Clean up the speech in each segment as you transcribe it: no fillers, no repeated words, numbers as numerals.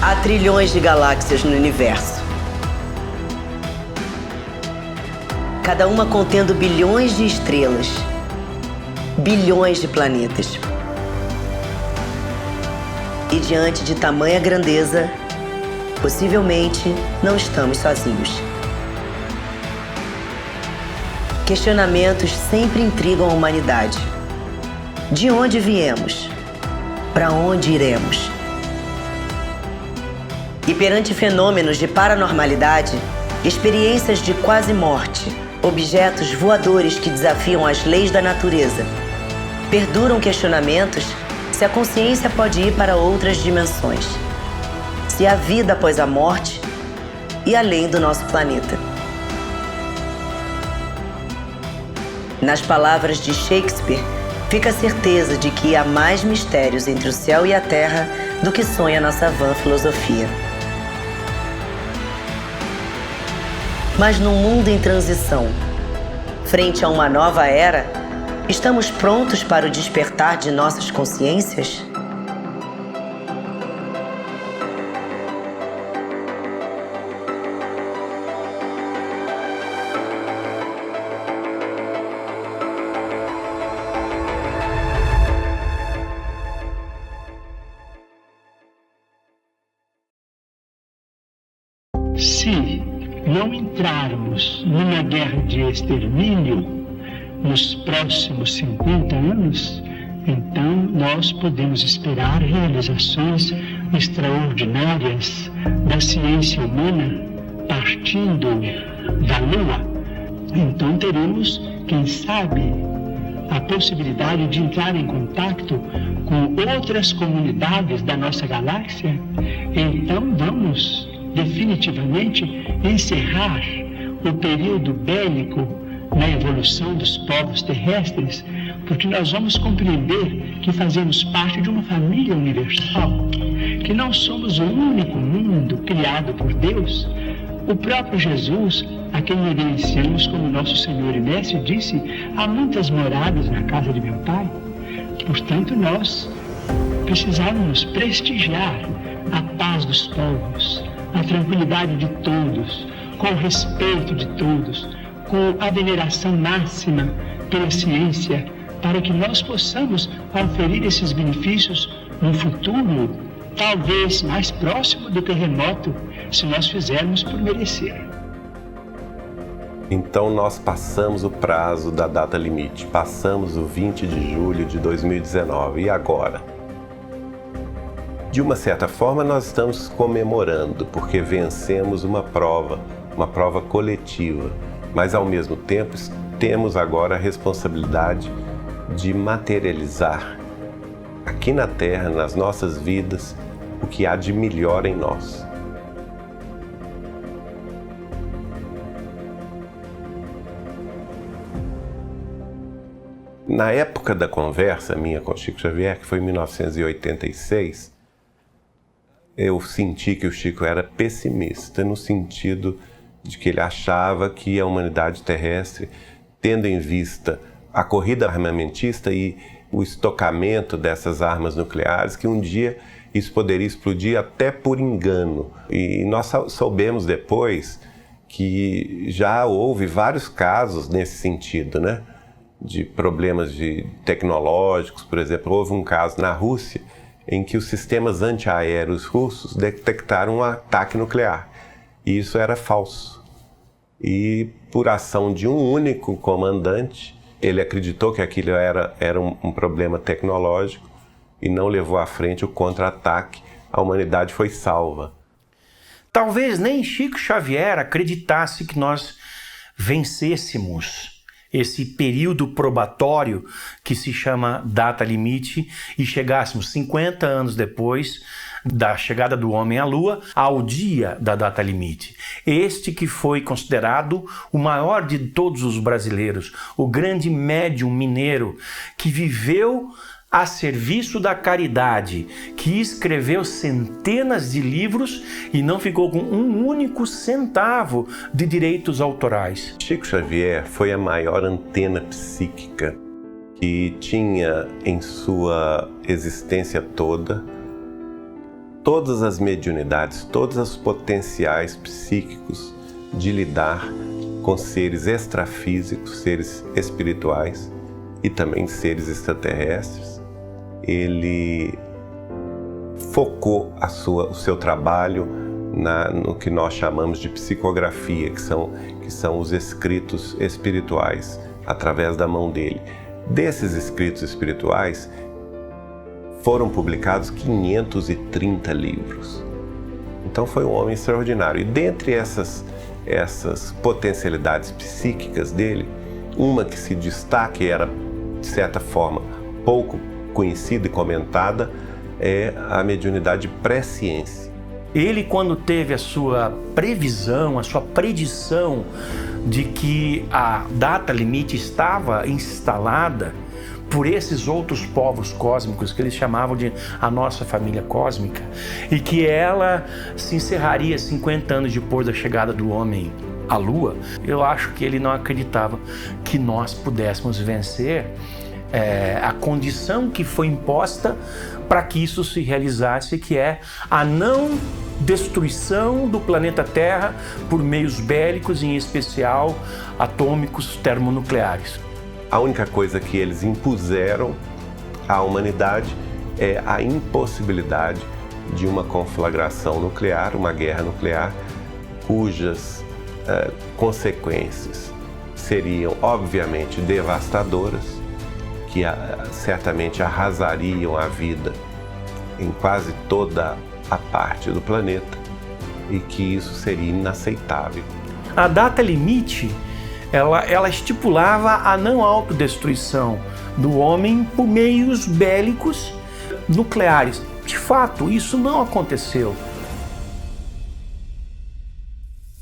Há trilhões de galáxias no universo. Cada uma contendo bilhões de estrelas, bilhões de planetas. E diante de tamanha grandeza, possivelmente não estamos sozinhos. Questionamentos sempre intrigam a humanidade. De onde viemos? Para onde iremos? E perante fenômenos de paranormalidade, experiências de quase morte, objetos voadores que desafiam as leis da natureza, perduram questionamentos se a consciência pode ir para outras dimensões, se há vida após a morte e além do nosso planeta. Nas palavras de Shakespeare, fica a certeza de que há mais mistérios entre o céu e a terra do que sonha nossa vã filosofia. Mas num mundo em transição, frente a uma nova era, estamos prontos para o despertar de nossas consciências? Se não entrarmos numa guerra de extermínio nos próximos 50 anos, então nós podemos esperar realizações extraordinárias da ciência humana partindo da Lua. Então teremos, quem sabe, a possibilidade de entrar em contato com outras comunidades da nossa galáxia. Então vamos definitivamente encerrar o período bélico na evolução dos povos terrestres, porque nós vamos compreender que fazemos parte de uma família universal, que não somos o único mundo criado por Deus. O próprio Jesus, a quem reverenciamos como nosso Senhor e Mestre, disse: há muitas moradas na casa de meu Pai. Portanto, nós precisávamos prestigiar a paz dos povos, a tranquilidade de todos, com o respeito de todos, com a veneração máxima pela ciência, para que nós possamos oferir esses benefícios no futuro, talvez mais próximo do que remoto, se nós fizermos por merecer. Então nós passamos o prazo da data limite, passamos o 20 de julho de 2019, e agora? De uma certa forma, nós estamos comemorando, porque vencemos uma prova coletiva, mas ao mesmo tempo temos agora a responsabilidade de materializar aqui na Terra, nas nossas vidas, o que há de melhor em nós. Na época da conversa minha com Chico Xavier, que foi em 1986, eu senti que o Chico era pessimista, no sentido de que ele achava que a humanidade terrestre, tendo em vista a corrida armamentista e o estocamento dessas armas nucleares, que um dia isso poderia explodir até por engano. E nós soubemos depois que já houve vários casos nesse sentido, né? De problemas tecnológicos, por exemplo. Houve um caso na Rússia em que os sistemas antiaéreos russos detectaram um ataque nuclear. E isso era falso. E por ação de um único comandante, ele acreditou que aquilo era um problema tecnológico e não levou à frente o contra-ataque. A humanidade foi salva. Talvez nem Chico Xavier acreditasse que nós vencêssemos esse período probatório que se chama data limite e chegássemos 50 anos depois da chegada do homem à Lua ao dia da data limite. Este que foi considerado o maior de todos os brasileiros, o grande médium mineiro que viveu a serviço da caridade, que escreveu centenas de livros e não ficou com um único centavo de direitos autorais. Chico Xavier foi a maior antena psíquica que tinha em sua existência toda todas as mediunidades, todos os potenciais psíquicos de lidar com seres extrafísicos, seres espirituais e também seres extraterrestres. Ele focou o seu trabalho no que nós chamamos de psicografia, que são os escritos espirituais, através da mão dele. Desses escritos espirituais, foram publicados 530 livros. Então foi um homem extraordinário. E dentre essas potencialidades psíquicas dele, uma que se destaca e era, de certa forma, pouco conhecida e comentada, é a mediunidade presciência. Ele, quando teve a sua previsão, a sua predição de que a data limite estava instalada por esses outros povos cósmicos que eles chamavam de a nossa família cósmica, e que ela se encerraria 50 anos depois da chegada do homem à Lua, eu acho que ele não acreditava que nós pudéssemos vencer a condição que foi imposta para que isso se realizasse, que é a não destruição do planeta Terra por meios bélicos, em especial atômicos termonucleares. A única coisa que eles impuseram à humanidade é a impossibilidade de uma conflagração nuclear, uma guerra nuclear, cujas consequências seriam obviamente devastadoras, que certamente arrasariam a vida em quase toda a parte do planeta, e que isso seria inaceitável. A data limite, ela estipulava a não autodestruição do homem por meios bélicos nucleares. De fato, isso não aconteceu.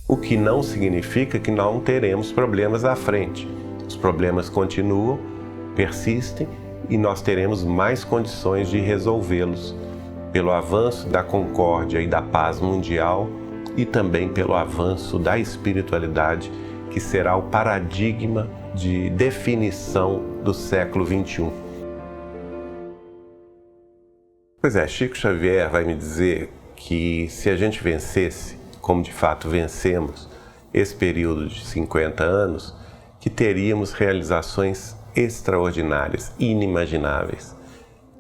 O que não significa que não teremos problemas à frente. Os problemas continuam, persistem, e nós teremos mais condições de resolvê-los pelo avanço da concórdia e da paz mundial, e também pelo avanço da espiritualidade, que será o paradigma de definição do século XXI. Pois é, Chico Xavier vai me dizer que se a gente vencesse, como de fato vencemos, esse período de 50 anos, que teríamos realizações extraordinárias, inimagináveis.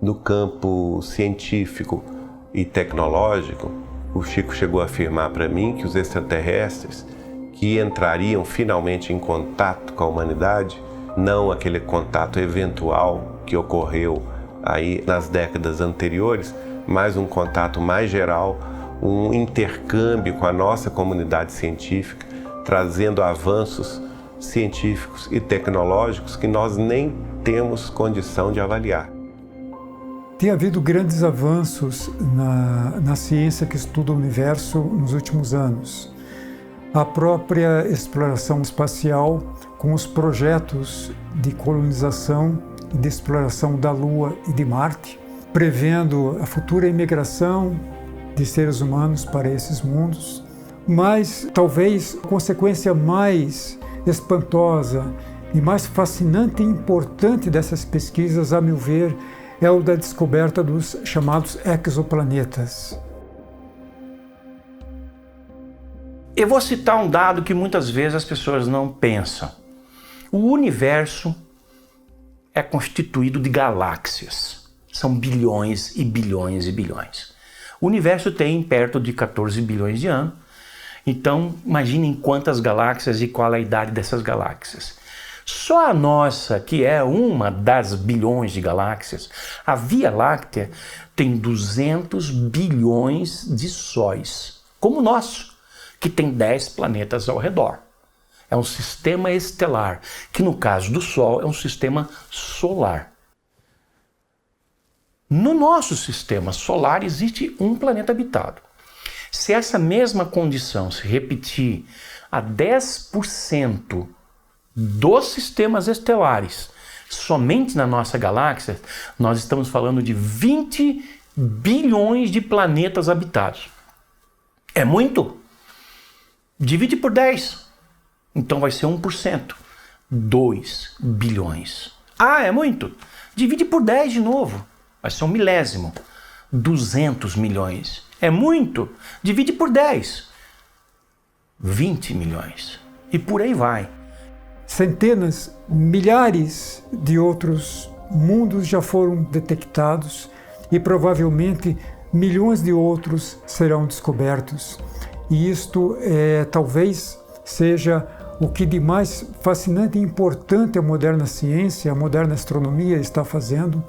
No campo científico e tecnológico, o Chico chegou a afirmar para mim que os extraterrestres que entrariam finalmente em contato com a humanidade, não aquele contato eventual que ocorreu aí nas décadas anteriores, mas um contato mais geral, um intercâmbio com a nossa comunidade científica, trazendo avanços científicos e tecnológicos que nós nem temos condição de avaliar. Tem havido grandes avanços na ciência que estuda o universo nos últimos anos. A própria exploração espacial, com os projetos de colonização e de exploração da Lua e de Marte, prevendo a futura imigração de seres humanos para esses mundos. Mas talvez a consequência mais espantosa e mais fascinante e importante dessas pesquisas, a meu ver, é o da descoberta dos chamados exoplanetas. Eu vou citar um dado que muitas vezes as pessoas não pensam. O universo é constituído de galáxias. São bilhões e bilhões e bilhões. O universo tem perto de 14 bilhões de anos. Então, imaginem quantas galáxias e qual é a idade dessas galáxias. Só a nossa, que é uma das bilhões de galáxias, a Via Láctea tem 200 bilhões de sóis, como o nosso, que tem 10 planetas ao redor. É um sistema estelar, que no caso do Sol é um sistema solar. No nosso sistema solar existe um planeta habitado. Se essa mesma condição se repetir a 10% dos sistemas estelares, somente na nossa galáxia, nós estamos falando de 20 bilhões de planetas habitados. É muito? Divide por 10. Então vai ser 1%. 2 bilhões. Ah, é muito? Divide por 10 de novo. Vai ser 1 milésimo. 200 milhões. É muito. Divide por 10. 20 milhões. E por aí vai. Centenas, milhares de outros mundos já foram detectados e provavelmente milhões de outros serão descobertos. E isto talvez seja o que de mais fascinante e importante a moderna ciência, a moderna astronomia está fazendo,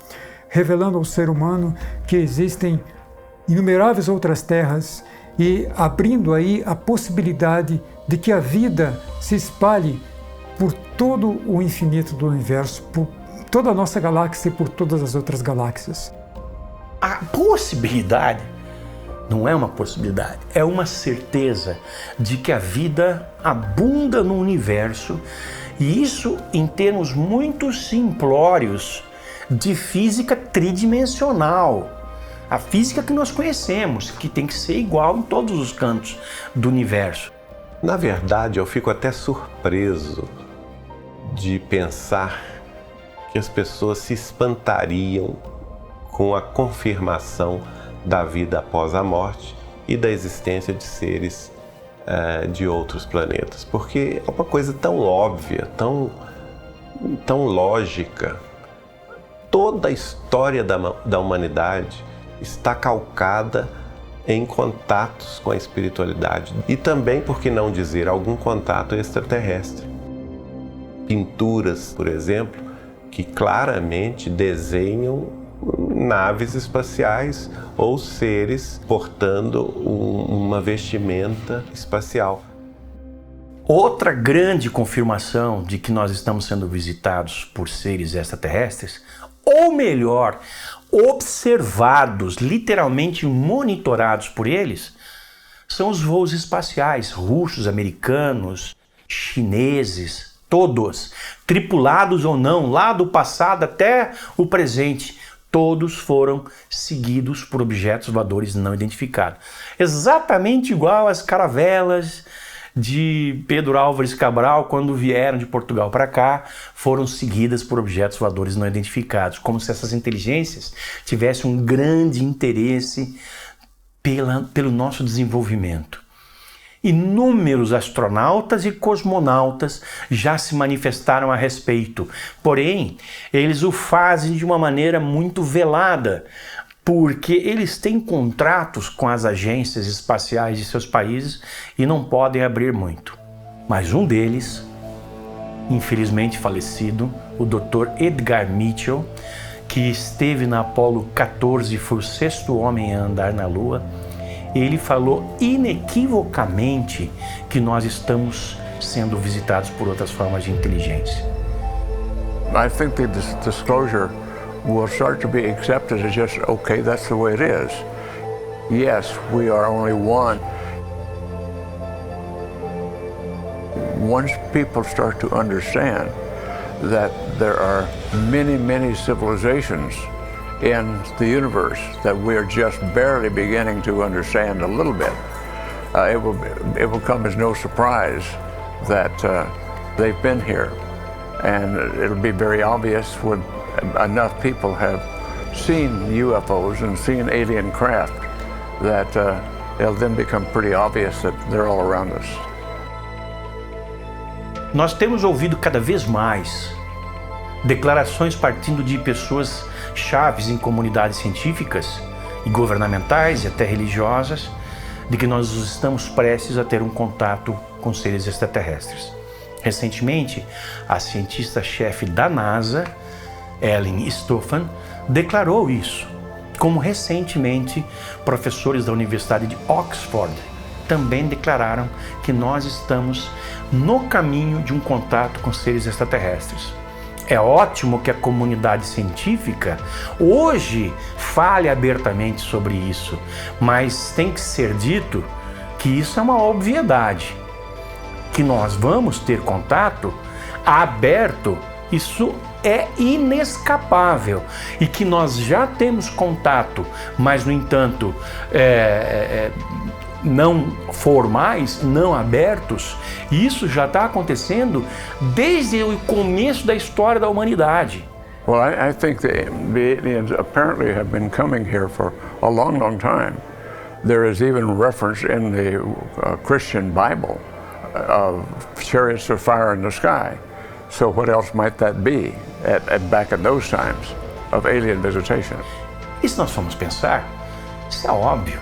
revelando ao ser humano que existem inumeráveis outras terras e abrindo aí a possibilidade de que a vida se espalhe por todo o infinito do universo, por toda a nossa galáxia e por todas as outras galáxias. A possibilidade não é uma possibilidade, é uma certeza de que a vida abunda no universo, e isso em termos muito simplórios de física tridimensional. A física que nós conhecemos, que tem que ser igual em todos os cantos do universo. Na verdade, eu fico até surpreso de pensar que as pessoas se espantariam com a confirmação da vida após a morte e da existência de seres de outros planetas. Porque é uma coisa tão óbvia, tão lógica. Toda a história da humanidade está calcada em contatos com a espiritualidade e também, por que não dizer, algum contato extraterrestre. Pinturas, por exemplo, que claramente desenham naves espaciais ou seres portando uma vestimenta espacial. Outra grande confirmação de que nós estamos sendo visitados por seres extraterrestres, ou melhor, observados, literalmente monitorados por eles, são os voos espaciais russos, americanos, chineses, todos, tripulados ou não, lá do passado até o presente, todos foram seguidos por objetos voadores não identificados. Exatamente igual às caravelas de Pedro Álvares Cabral, quando vieram de Portugal para cá, foram seguidas por objetos voadores não identificados, como se essas inteligências tivessem um grande interesse pelo nosso desenvolvimento. Inúmeros astronautas e cosmonautas já se manifestaram a respeito, porém, eles o fazem de uma maneira muito velada, porque eles têm contratos com as agências espaciais de seus países e não podem abrir muito. Mas um deles, infelizmente falecido, o Dr. Edgar Mitchell, que esteve na Apollo 14 e foi o 6º homem a andar na Lua, ele falou inequivocamente que nós estamos sendo visitados por outras formas de inteligência. I think the disclosure will start to be accepted as just, okay, that's the way it is. Yes, we are only one. Once people start to understand that there are many, many civilizations in the universe that we're just barely beginning to understand a little bit, it will come as no surprise that they've been here. And it'll be very obvious when enough people have seen UFOs and seen alien craft that it'll then become pretty obvious that they're all around us. Nós temos ouvido cada vez mais declarações partindo de pessoas chaves em comunidades científicas e governamentais e até religiosas de que nós estamos prestes a ter um contato com seres extraterrestres. Recentemente, a cientista-chefe da NASA, Ellen Stofan, declarou isso, como recentemente professores da Universidade de Oxford também declararam que nós estamos no caminho de um contato com seres extraterrestres. É ótimo que a comunidade científica hoje fale abertamente sobre isso, mas tem que ser dito que isso é uma obviedade, que nós vamos ter contato aberto, isso é inescapável, e que nós já temos contato, mas no entanto não formais, não abertos, isso já está acontecendo desde o começo da história da humanidade. Well, I think the aliens apparently have been coming here for a long, long time. There is even reference in the Christian Bible of chariots of fire in the sky. So what else might that be back in those times of alien visitation? E se nós formos pensar, isso é óbvio.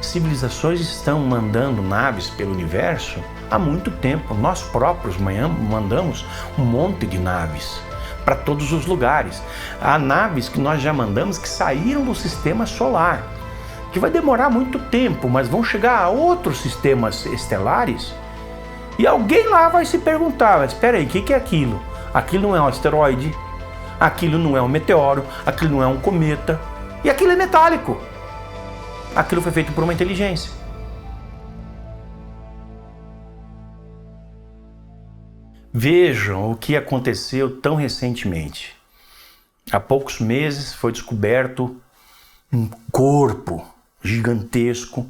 Civilizações estão mandando naves pelo universo há muito tempo. Nós próprios mandamos um monte de naves para todos os lugares. Há naves que nós já mandamos que saíram do sistema solar, que vai demorar muito tempo, mas vão chegar a outros sistemas estelares e alguém lá vai se perguntar, mas espera aí, o que é aquilo? Aquilo não é um asteroide, aquilo não é um meteoro, aquilo não é um cometa, e aquilo é metálico. Aquilo foi feito por uma inteligência. Vejam o que aconteceu tão recentemente. Há poucos meses foi descoberto um corpo gigantesco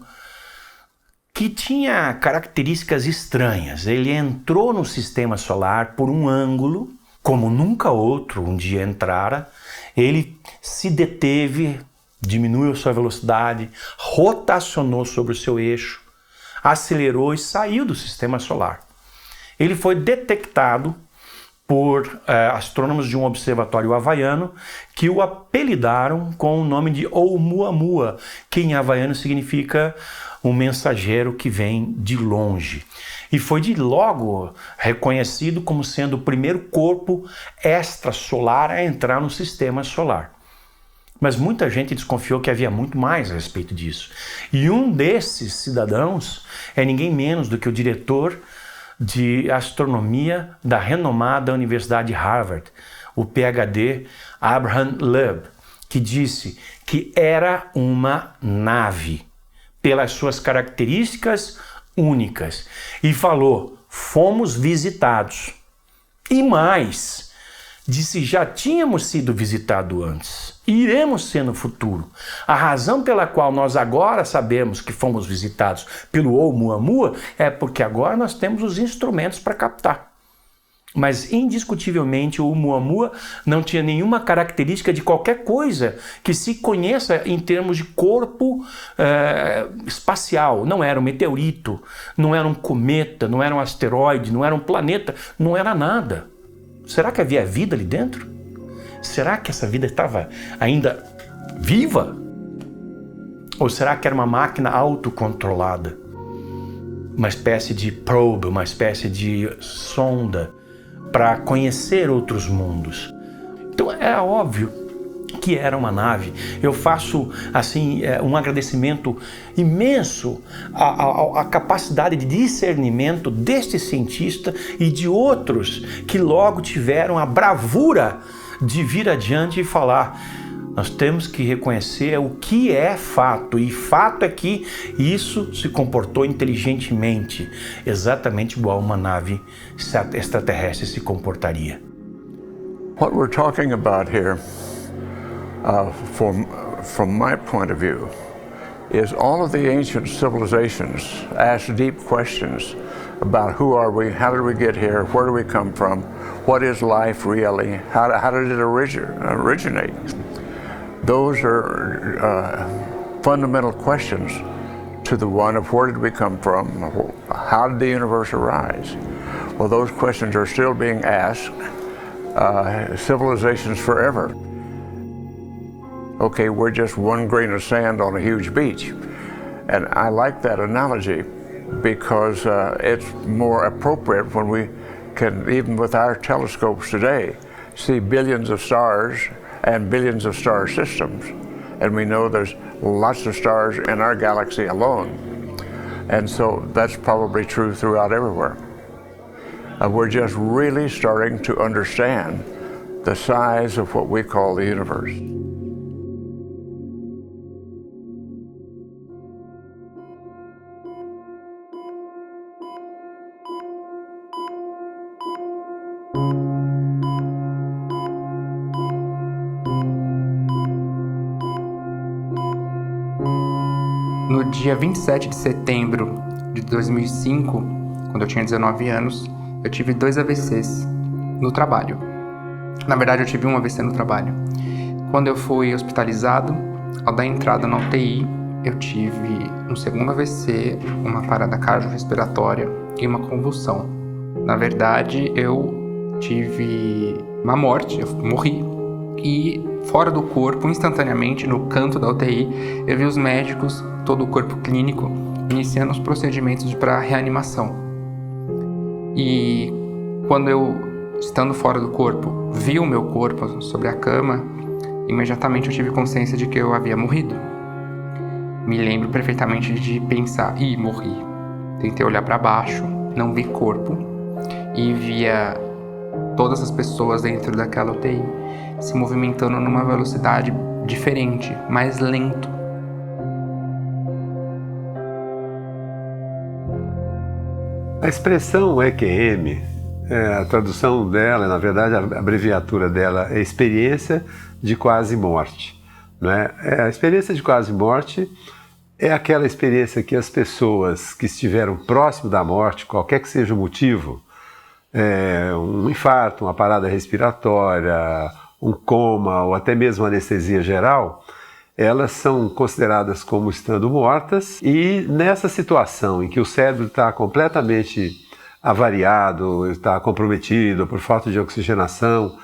que tinha características estranhas. Ele entrou no sistema solar por um ângulo, como nunca outro um dia entrara. Ele se deteve, diminuiu sua velocidade, rotacionou sobre o seu eixo, acelerou e saiu do sistema solar. Ele foi detectado por astrônomos de um observatório havaiano que o apelidaram com o nome de Oumuamua, que em havaiano significa um mensageiro que vem de longe. E foi de logo reconhecido como sendo o primeiro corpo extrasolar a entrar no sistema solar. Mas muita gente desconfiou que havia muito mais a respeito disso. E um desses cidadãos é ninguém menos do que o diretor de astronomia da renomada Universidade de Harvard, o PhD Abraham Loeb, que disse que era uma nave, pelas suas características únicas, e falou, fomos visitados. E mais, disse, já tínhamos sido visitados antes, e iremos ser no futuro. A razão pela qual nós agora sabemos que fomos visitados pelo Oumuamua é porque agora nós temos os instrumentos para captar. Mas indiscutivelmente o Oumuamua não tinha nenhuma característica de qualquer coisa que se conheça em termos de corpo espacial. Não era um meteorito, não era um cometa, não era um asteroide, não era um planeta, não era nada. Será que havia vida ali dentro? Será que essa vida estava ainda viva? Ou será que era uma máquina autocontrolada? Uma espécie de probe, uma espécie de sonda para conhecer outros mundos. Então é óbvio que era uma nave. Eu faço assim um agradecimento imenso à capacidade de discernimento deste cientista e de outros que logo tiveram a bravura de vir adiante e falar: nós temos que reconhecer o que é fato, e fato é que isso se comportou inteligentemente, exatamente igual uma nave extraterrestre se comportaria. What we're talking about here, from my point of view, is all of the ancient civilizations asked deep questions about who are we, how did we get here, where do we come from, what is life really, how did it originate? Those are fundamental questions to the one of where did we come from, how did the universe arise? Well, those questions are still being asked, civilizations forever. Okay, we're just one grain of sand on a huge beach. And I like that analogy because it's more appropriate when we can, even with our telescopes today, see billions of stars and billions of star systems. And we know there's lots of stars in our galaxy alone. And so that's probably true throughout everywhere. We're just really starting to understand the size of what we call the universe. No dia 27 de setembro de 2005, quando eu tinha 19 anos, eu tive 2 AVCs no trabalho. Na verdade, eu tive um AVC no trabalho. Quando eu fui hospitalizado, ao dar entrada na UTI, eu tive um segundo AVC, uma parada cardiorrespiratória e uma convulsão. Na verdade, eu tive uma morte, eu morri. E fora do corpo, instantaneamente, no canto da UTI, eu vi os médicos, todo o corpo clínico, iniciando os procedimentos para reanimação. E quando eu, estando fora do corpo, vi o meu corpo sobre a cama, imediatamente eu tive consciência de que eu havia morrido. Me lembro perfeitamente de pensar, morri. Tentei olhar para baixo, não vi corpo, e via todas as pessoas dentro daquela UTI se movimentando numa velocidade diferente, mais lento. A expressão EQM, a tradução dela, na verdade, a abreviatura dela é experiência de quase morte. Não é? A experiência de quase morte é aquela experiência que as pessoas que estiveram próximo da morte, qualquer que seja o motivo, um infarto, uma parada respiratória, um coma ou até mesmo anestesia geral, elas são consideradas como estando mortas, e nessa situação em que o cérebro está completamente avariado, está comprometido por falta de oxigenação,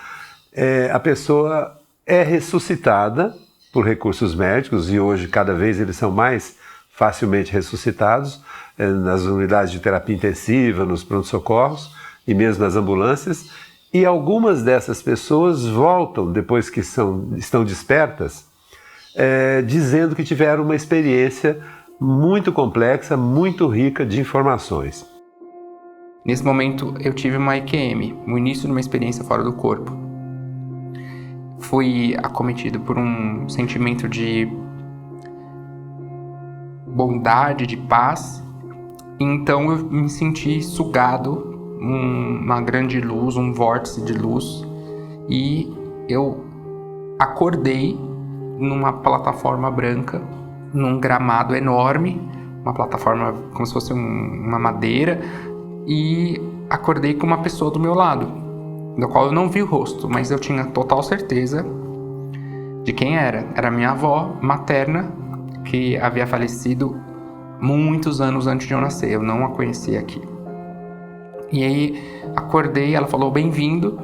a pessoa é ressuscitada por recursos médicos, e hoje cada vez eles são mais facilmente ressuscitados nas unidades de terapia intensiva, nos pronto-socorros e mesmo nas ambulâncias, e algumas dessas pessoas voltam, depois que estão despertas, dizendo que tiveram uma experiência muito complexa, muito rica de informações. Nesse momento eu tive uma EQM, o início de uma experiência fora do corpo. Fui acometido por um sentimento de bondade, de paz, então eu me senti sugado, uma grande luz, um vórtice de luz, e eu acordei numa plataforma branca, num gramado enorme, uma plataforma como se fosse uma madeira, e acordei com uma pessoa do meu lado, do qual eu não vi o rosto, mas eu tinha total certeza de quem era. Era minha avó materna, que havia falecido muitos anos antes de eu nascer, eu não a conhecia aqui. E aí acordei, ela falou: bem-vindo,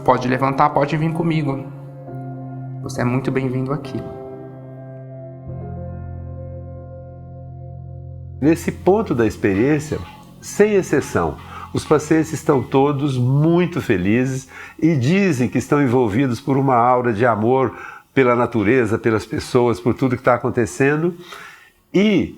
pode levantar, pode vir comigo, você é muito bem-vindo aqui. Nesse ponto da experiência, sem exceção, os pacientes estão todos muito felizes e dizem que estão envolvidos por uma aura de amor pela natureza, pelas pessoas, por tudo que está acontecendo, e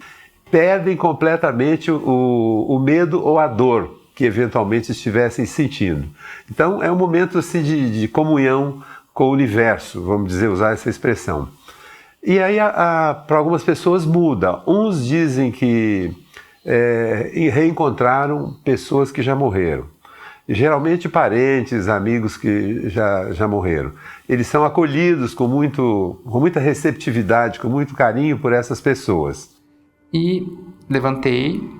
perdem completamente o medo ou a dor que eventualmente estivessem sentindo. Então é um momento assim, de comunhão com o universo, vamos dizer, usar essa expressão. E aí para algumas pessoas muda. Uns dizem que reencontraram pessoas que já morreram. Geralmente parentes, amigos que já morreram. Eles são acolhidos com muita receptividade, com muito carinho por essas pessoas. E levantei,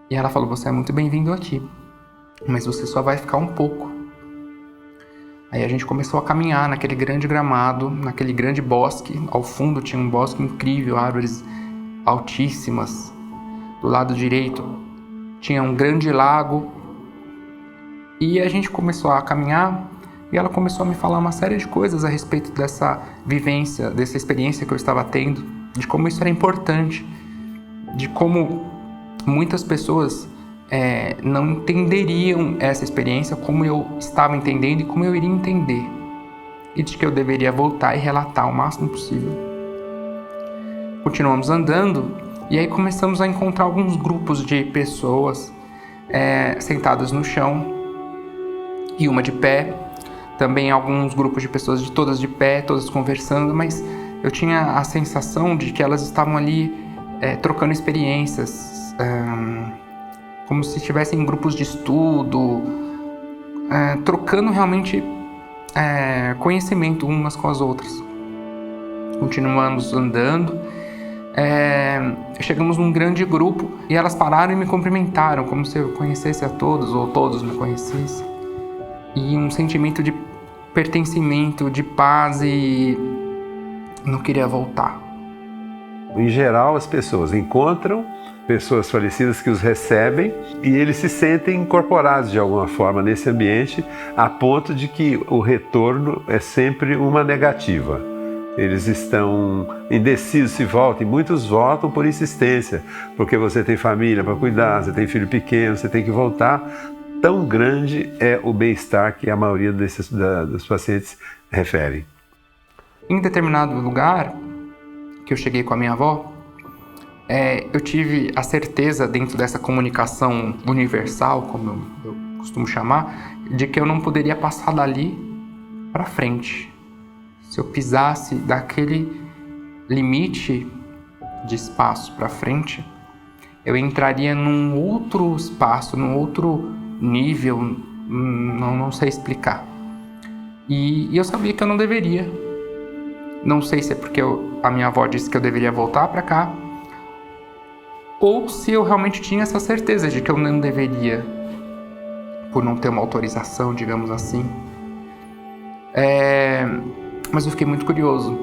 e ela falou: você é muito bem-vindo aqui, mas você só vai ficar um pouco. Aí a gente começou a caminhar naquele grande gramado, naquele grande bosque. Ao fundo tinha um bosque incrível, árvores altíssimas. Do lado direito tinha um grande lago. E a gente começou a caminhar, e ela começou a me falar uma série de coisas a respeito dessa vivência, dessa experiência que eu estava tendo, de como isso era importante, de como muitas pessoas não entenderiam essa experiência como eu estava entendendo e como eu iria entender, e de que eu deveria voltar e relatar o máximo possível. Continuamos andando, e aí começamos a encontrar alguns grupos de pessoas sentadas no chão e uma de pé, também alguns grupos de pessoas todas de pé, todas conversando, mas eu tinha a sensação de que elas estavam ali trocando experiências, como se estivessem em grupos de estudo, trocando realmente conhecimento umas com as outras. Continuamos andando, Chegamos num grande grupo e elas pararam e me cumprimentaram, como se eu conhecesse a todos, ou todos me conhecessem. E um sentimento de pertencimento, de paz, e não queria voltar. Em geral, as pessoas encontram pessoas falecidas que os recebem e eles se sentem incorporados de alguma forma nesse ambiente, a ponto de que o retorno é sempre uma negativa. Eles estão indecisos se voltam, e muitos voltam por insistência, porque você tem família para cuidar, você tem filho pequeno, você tem que voltar. Tão grande é o bem-estar que a maioria dos pacientes referem. Em determinado lugar que eu cheguei com a minha avó, eu tive a certeza, dentro dessa comunicação universal, como eu costumo chamar, de que eu não poderia passar dali para frente. Se eu pisasse daquele limite de espaço para frente, eu entraria num outro espaço, num outro nível, não sei explicar. E eu sabia que eu não deveria. Não sei se é porque a minha avó disse que eu deveria voltar para cá, ou se eu realmente tinha essa certeza de que eu não deveria, por não ter uma autorização, digamos assim. Mas eu fiquei muito curioso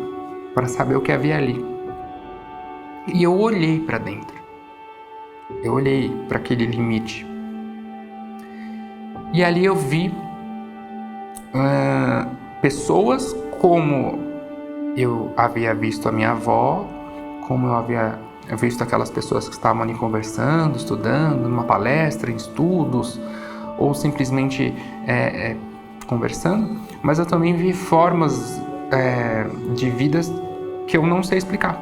para saber o que havia ali. E eu olhei para dentro. Eu olhei para aquele limite. E ali eu vi pessoas como eu havia visto a minha avó, como eu havia visto aquelas pessoas que estavam ali conversando, estudando, numa palestra, em estudos, ou simplesmente conversando, mas eu também vi formas de vidas que eu não sei explicar,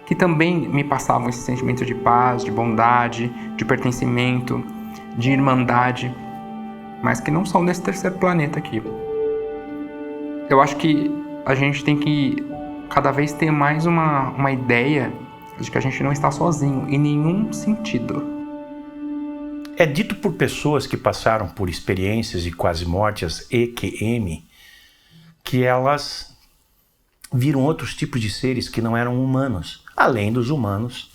que também me passavam esse sentimento de paz, de bondade, de pertencimento, de irmandade, mas que não são desse terceiro planeta aqui. Eu acho que a gente tem que cada vez ter mais uma ideia de que a gente não está sozinho em nenhum sentido. É dito por pessoas que passaram por experiências de quase morte, as EQM, que elas viram outros tipos de seres que não eram humanos, além dos humanos,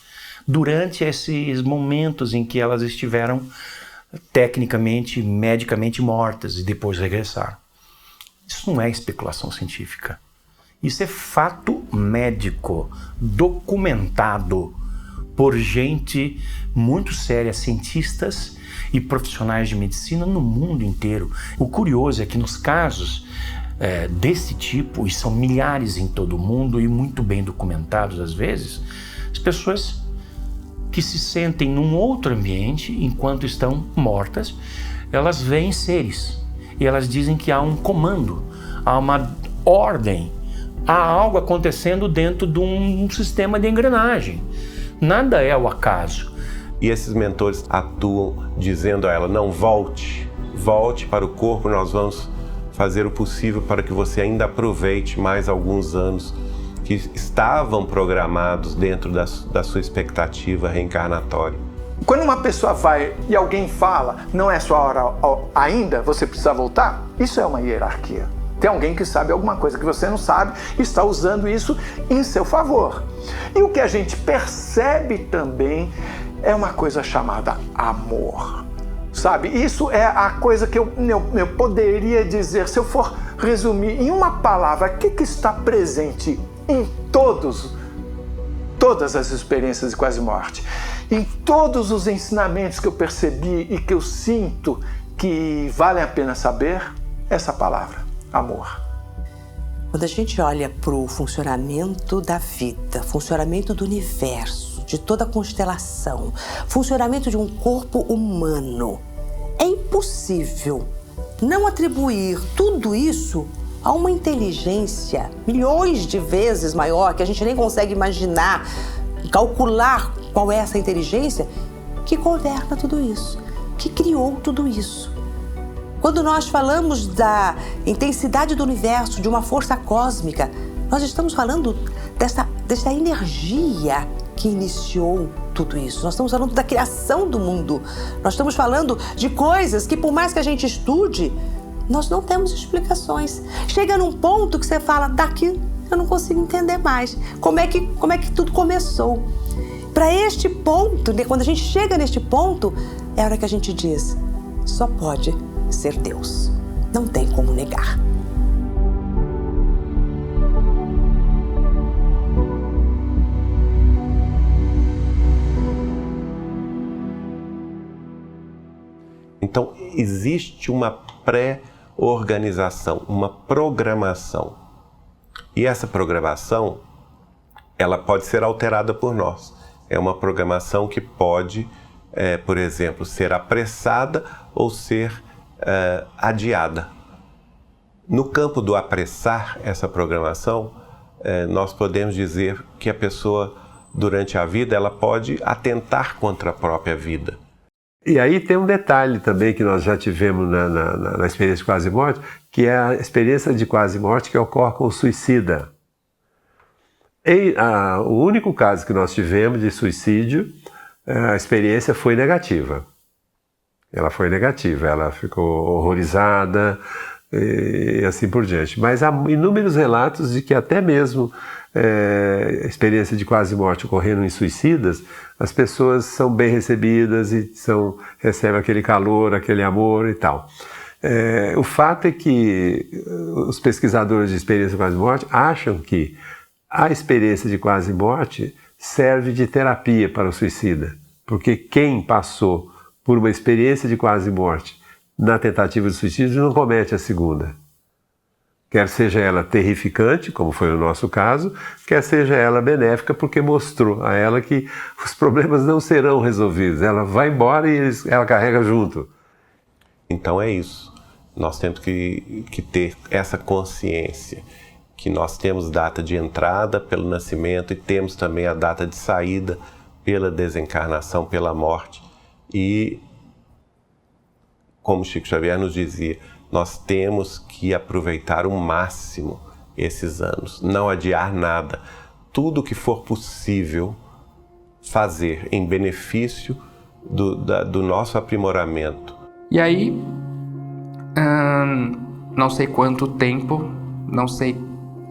durante esses momentos em que elas estiveram tecnicamente, medicamente mortas e depois regressaram. Isso não é especulação científica. Isso é fato médico, documentado por gente muito séria, cientistas e profissionais de medicina no mundo inteiro. O curioso é que nos casos desse tipo, e são milhares em todo o mundo e muito bem documentados às vezes, as pessoas que se sentem num outro ambiente enquanto estão mortas, elas veem seres e elas dizem que há um comando, há uma ordem, há algo acontecendo dentro de um sistema de engrenagem. Nada é ao acaso. E esses mentores atuam dizendo a ela, não, volte para o corpo, nós vamos fazer o possível para que você ainda aproveite mais alguns anos que estavam programados dentro da sua expectativa reencarnatória. Quando uma pessoa vai e alguém fala, não é sua hora ainda, você precisa voltar, isso é uma hierarquia. Tem alguém que sabe alguma coisa que você não sabe e está usando isso em seu favor. E o que a gente percebe também é uma coisa chamada amor. Sabe, isso é a coisa que eu poderia dizer, se eu for resumir em uma palavra, o que está presente em todas as experiências de quase morte, em todos os ensinamentos que eu percebi e que eu sinto que valem a pena saber, essa palavra, amor. Quando a gente olha para o funcionamento da vida, funcionamento do universo, de toda a constelação, funcionamento de um corpo humano, é impossível não atribuir tudo isso a uma inteligência milhões de vezes maior, que a gente nem consegue imaginar, calcular qual é essa inteligência, que governa tudo isso, que criou tudo isso. Quando nós falamos da intensidade do universo, de uma força cósmica, nós estamos falando dessa energia que iniciou tudo isso. Nós estamos falando da criação do mundo. Nós estamos falando de coisas que, por mais que a gente estude, nós não temos explicações. Chega num ponto que você fala, daqui eu não consigo entender mais. Como é que tudo começou? Para este ponto, quando a gente chega neste ponto, é a hora que a gente diz, só pode ser Deus. Não tem como negar. Então, existe uma pré-organização, uma programação. E essa programação, ela pode ser alterada por nós. É uma programação que pode, por exemplo, ser apressada ou ser adiada. No campo do apressar essa programação, nós podemos dizer que a pessoa, durante a vida, ela pode atentar contra a própria vida. E aí tem um detalhe também que nós já tivemos na experiência de quase morte, que é a experiência de quase morte que ocorre com o suicida. O único caso que nós tivemos de suicídio, a experiência foi negativa. Ela foi negativa, ela ficou horrorizada e assim por diante. Mas há inúmeros relatos de que até mesmo a experiência de quase morte ocorrendo em suicidas, as pessoas são bem recebidas e recebem aquele calor, aquele amor e tal. O fato é que os pesquisadores de experiência de quase morte acham que a experiência de quase morte serve de terapia para o suicida, porque quem passou por uma experiência de quase morte na tentativa de suicídio não comete a segunda. Quer seja ela terrificante, como foi no nosso caso, quer seja ela benéfica, porque mostrou a ela que os problemas não serão resolvidos. Ela vai embora e ela carrega junto. Então é isso. Nós temos que ter essa consciência, que nós temos data de entrada pelo nascimento e temos também a data de saída pela desencarnação, pela morte. E, como Chico Xavier nos dizia, nós temos que aproveitar o máximo esses anos, não adiar nada. Tudo que for possível fazer em benefício do nosso aprimoramento. E aí, não sei quanto tempo, não sei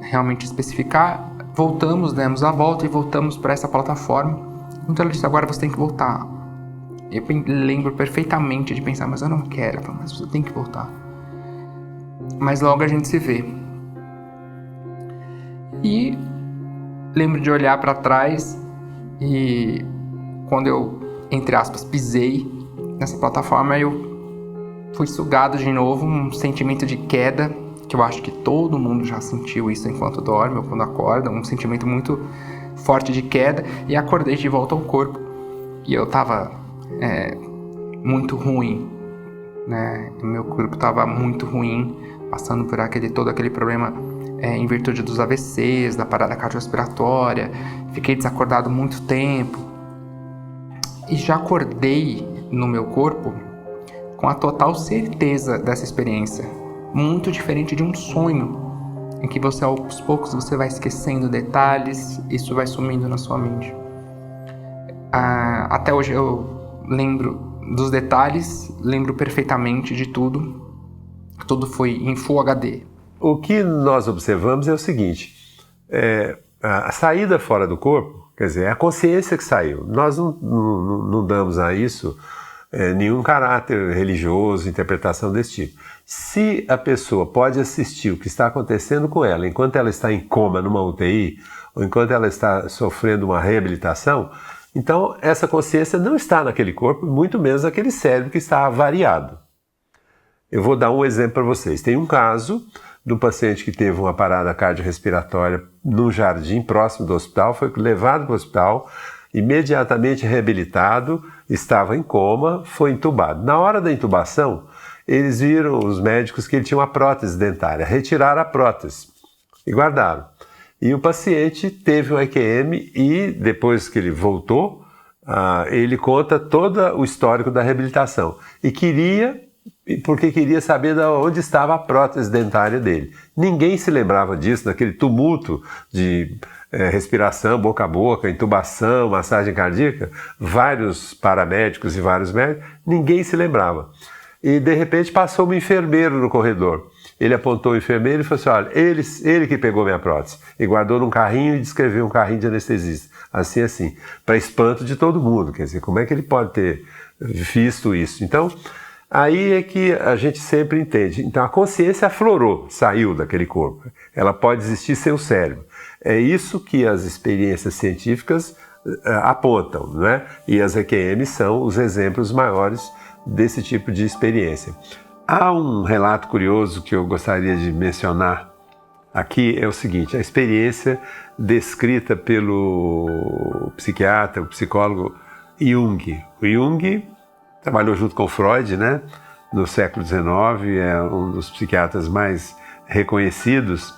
realmente especificar, voltamos, demos a volta e voltamos para essa plataforma. Então ela disse, agora você tem que voltar. Eu lembro perfeitamente de pensar, mas eu não quero. Eu falei, mas você tem que voltar. Mas logo a gente se vê. E lembro de olhar para trás e quando eu, entre aspas, pisei nessa plataforma, eu fui sugado de novo, um sentimento de queda, que eu acho que todo mundo já sentiu isso enquanto dorme ou quando acorda, um sentimento muito forte de queda, e acordei de volta ao corpo. E eu tava muito ruim, né? Meu corpo tava muito ruim, passando por todo aquele problema em virtude dos AVCs, da parada cardiorrespiratória. Fiquei desacordado muito tempo. E já acordei no meu corpo com a total certeza dessa experiência. Muito diferente de um sonho, em que você aos poucos você vai esquecendo detalhes, isso vai sumindo na sua mente. Até hoje eu lembro dos detalhes, lembro perfeitamente de tudo. Tudo foi em Full HD. O que nós observamos é o seguinte, a saída fora do corpo, quer dizer, é a consciência que saiu. Nós não damos a isso nenhum caráter religioso, interpretação desse tipo. Se a pessoa pode assistir o que está acontecendo com ela enquanto ela está em coma numa UTI, ou enquanto ela está sofrendo uma reabilitação, então essa consciência não está naquele corpo, muito menos naquele cérebro que está avariado. Eu vou dar um exemplo para vocês. Tem um caso de um paciente que teve uma parada cardiorrespiratória num jardim próximo do hospital, foi levado para o hospital, imediatamente reabilitado, estava em coma, foi intubado. Na hora da intubação, eles viram, os médicos, que ele tinha uma prótese dentária, retiraram a prótese e guardaram. E o paciente teve um EQM e, depois que ele voltou, ele conta todo o histórico da reabilitação. Porque queria saber de onde estava a prótese dentária dele. Ninguém se lembrava disso, naquele tumulto de respiração, boca a boca, intubação, massagem cardíaca, vários paramédicos e vários médicos, ninguém se lembrava. E de repente passou um enfermeiro no corredor. Ele apontou o enfermeiro e falou assim, olha, ele que pegou minha prótese. E guardou num carrinho e descreveu um carrinho de anestesista. Assim, para espanto de todo mundo. Quer dizer, como é que ele pode ter visto isso? Então, aí é que a gente sempre entende. Então, a consciência aflorou, saiu daquele corpo. Ela pode existir sem o cérebro. É isso que as experiências científicas apontam, não é? E as EQM são os exemplos maiores desse tipo de experiência. Há um relato curioso que eu gostaria de mencionar aqui, é o seguinte, a experiência descrita pelo psiquiatra, o psicólogo Jung. O Jung trabalhou junto com Freud, né? No século XIX, é um dos psiquiatras mais reconhecidos.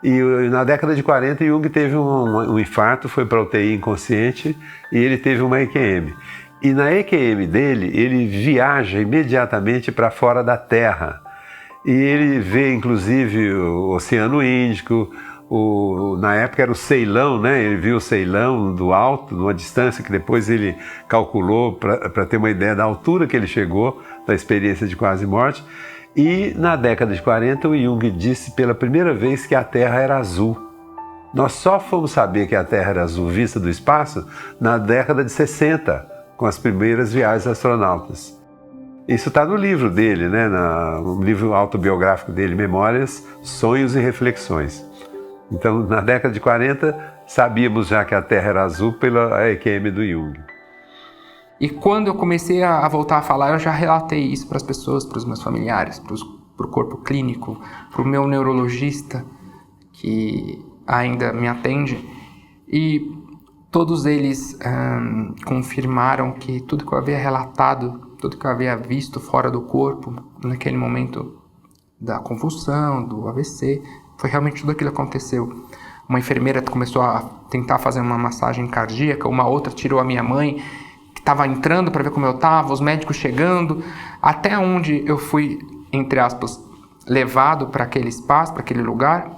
E na década de 40, Jung teve um infarto, foi para a UTI inconsciente e ele teve uma EQM. E na EQM dele, ele viaja imediatamente para fora da Terra. E ele vê, inclusive, o Oceano Índico, na época era o Ceilão, né? Ele viu o Ceilão do alto, numa distância que depois ele calculou para ter uma ideia da altura que ele chegou, da experiência de quase morte. E na década de 40, o Jung disse pela primeira vez que a Terra era azul. Nós só fomos saber que a Terra era azul vista do espaço na década de 60, com as primeiras viagens astronautas. Isso está no livro dele, né? No livro autobiográfico dele, Memórias, Sonhos e Reflexões. Então, na década de 40, sabíamos já que a Terra era azul pela EQM do Jung. E quando eu comecei a voltar a falar, eu já relatei isso para as pessoas, para os meus familiares, para o corpo clínico, para o meu neurologista, que ainda me atende. E todos eles confirmaram que tudo que eu havia relatado, tudo que eu havia visto fora do corpo, naquele momento da convulsão, do AVC, foi realmente tudo aquilo que aconteceu. Uma enfermeira começou a tentar fazer uma massagem cardíaca, uma outra tirou a minha mãe, que estava entrando para ver como eu estava, os médicos chegando, até onde eu fui, entre aspas, levado para aquele espaço, para aquele lugar.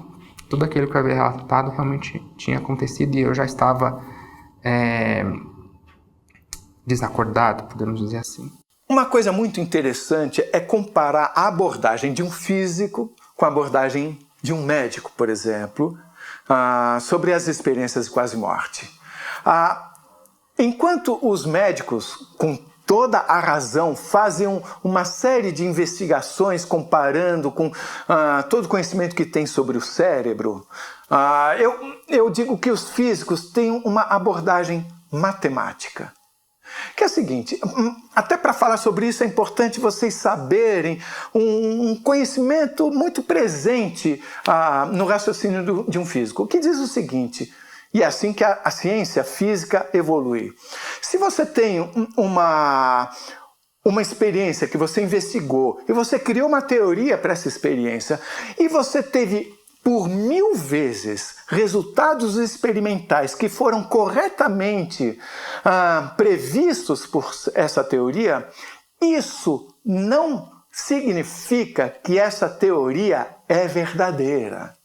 Tudo aquilo que eu havia relatado realmente tinha acontecido e eu já estava desacordado, podemos dizer assim. Uma coisa muito interessante é comparar a abordagem de um físico com a abordagem de um médico, por exemplo, sobre as experiências de quase morte. Enquanto os médicos, com toda a razão, fazem uma série de investigações comparando com todo o conhecimento que tem sobre o cérebro, eu digo que os físicos têm uma abordagem matemática. Que é o seguinte, até para falar sobre isso é importante vocês saberem um conhecimento muito presente no raciocínio de um físico, que diz o seguinte, e é assim que a ciência física evolui. Se você tem uma experiência que você investigou e você criou uma teoria para essa experiência e você teve por 1000 vezes resultados experimentais que foram corretamente previstos por essa teoria, isso não significa que essa teoria é verdadeira.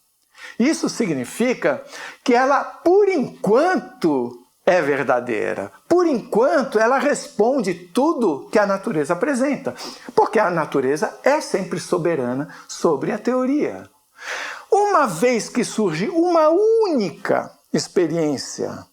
Isso significa que ela, por enquanto, é verdadeira. Por enquanto, ela responde tudo que a natureza apresenta, porque a natureza é sempre soberana sobre a teoria. Uma vez que surge uma única experiência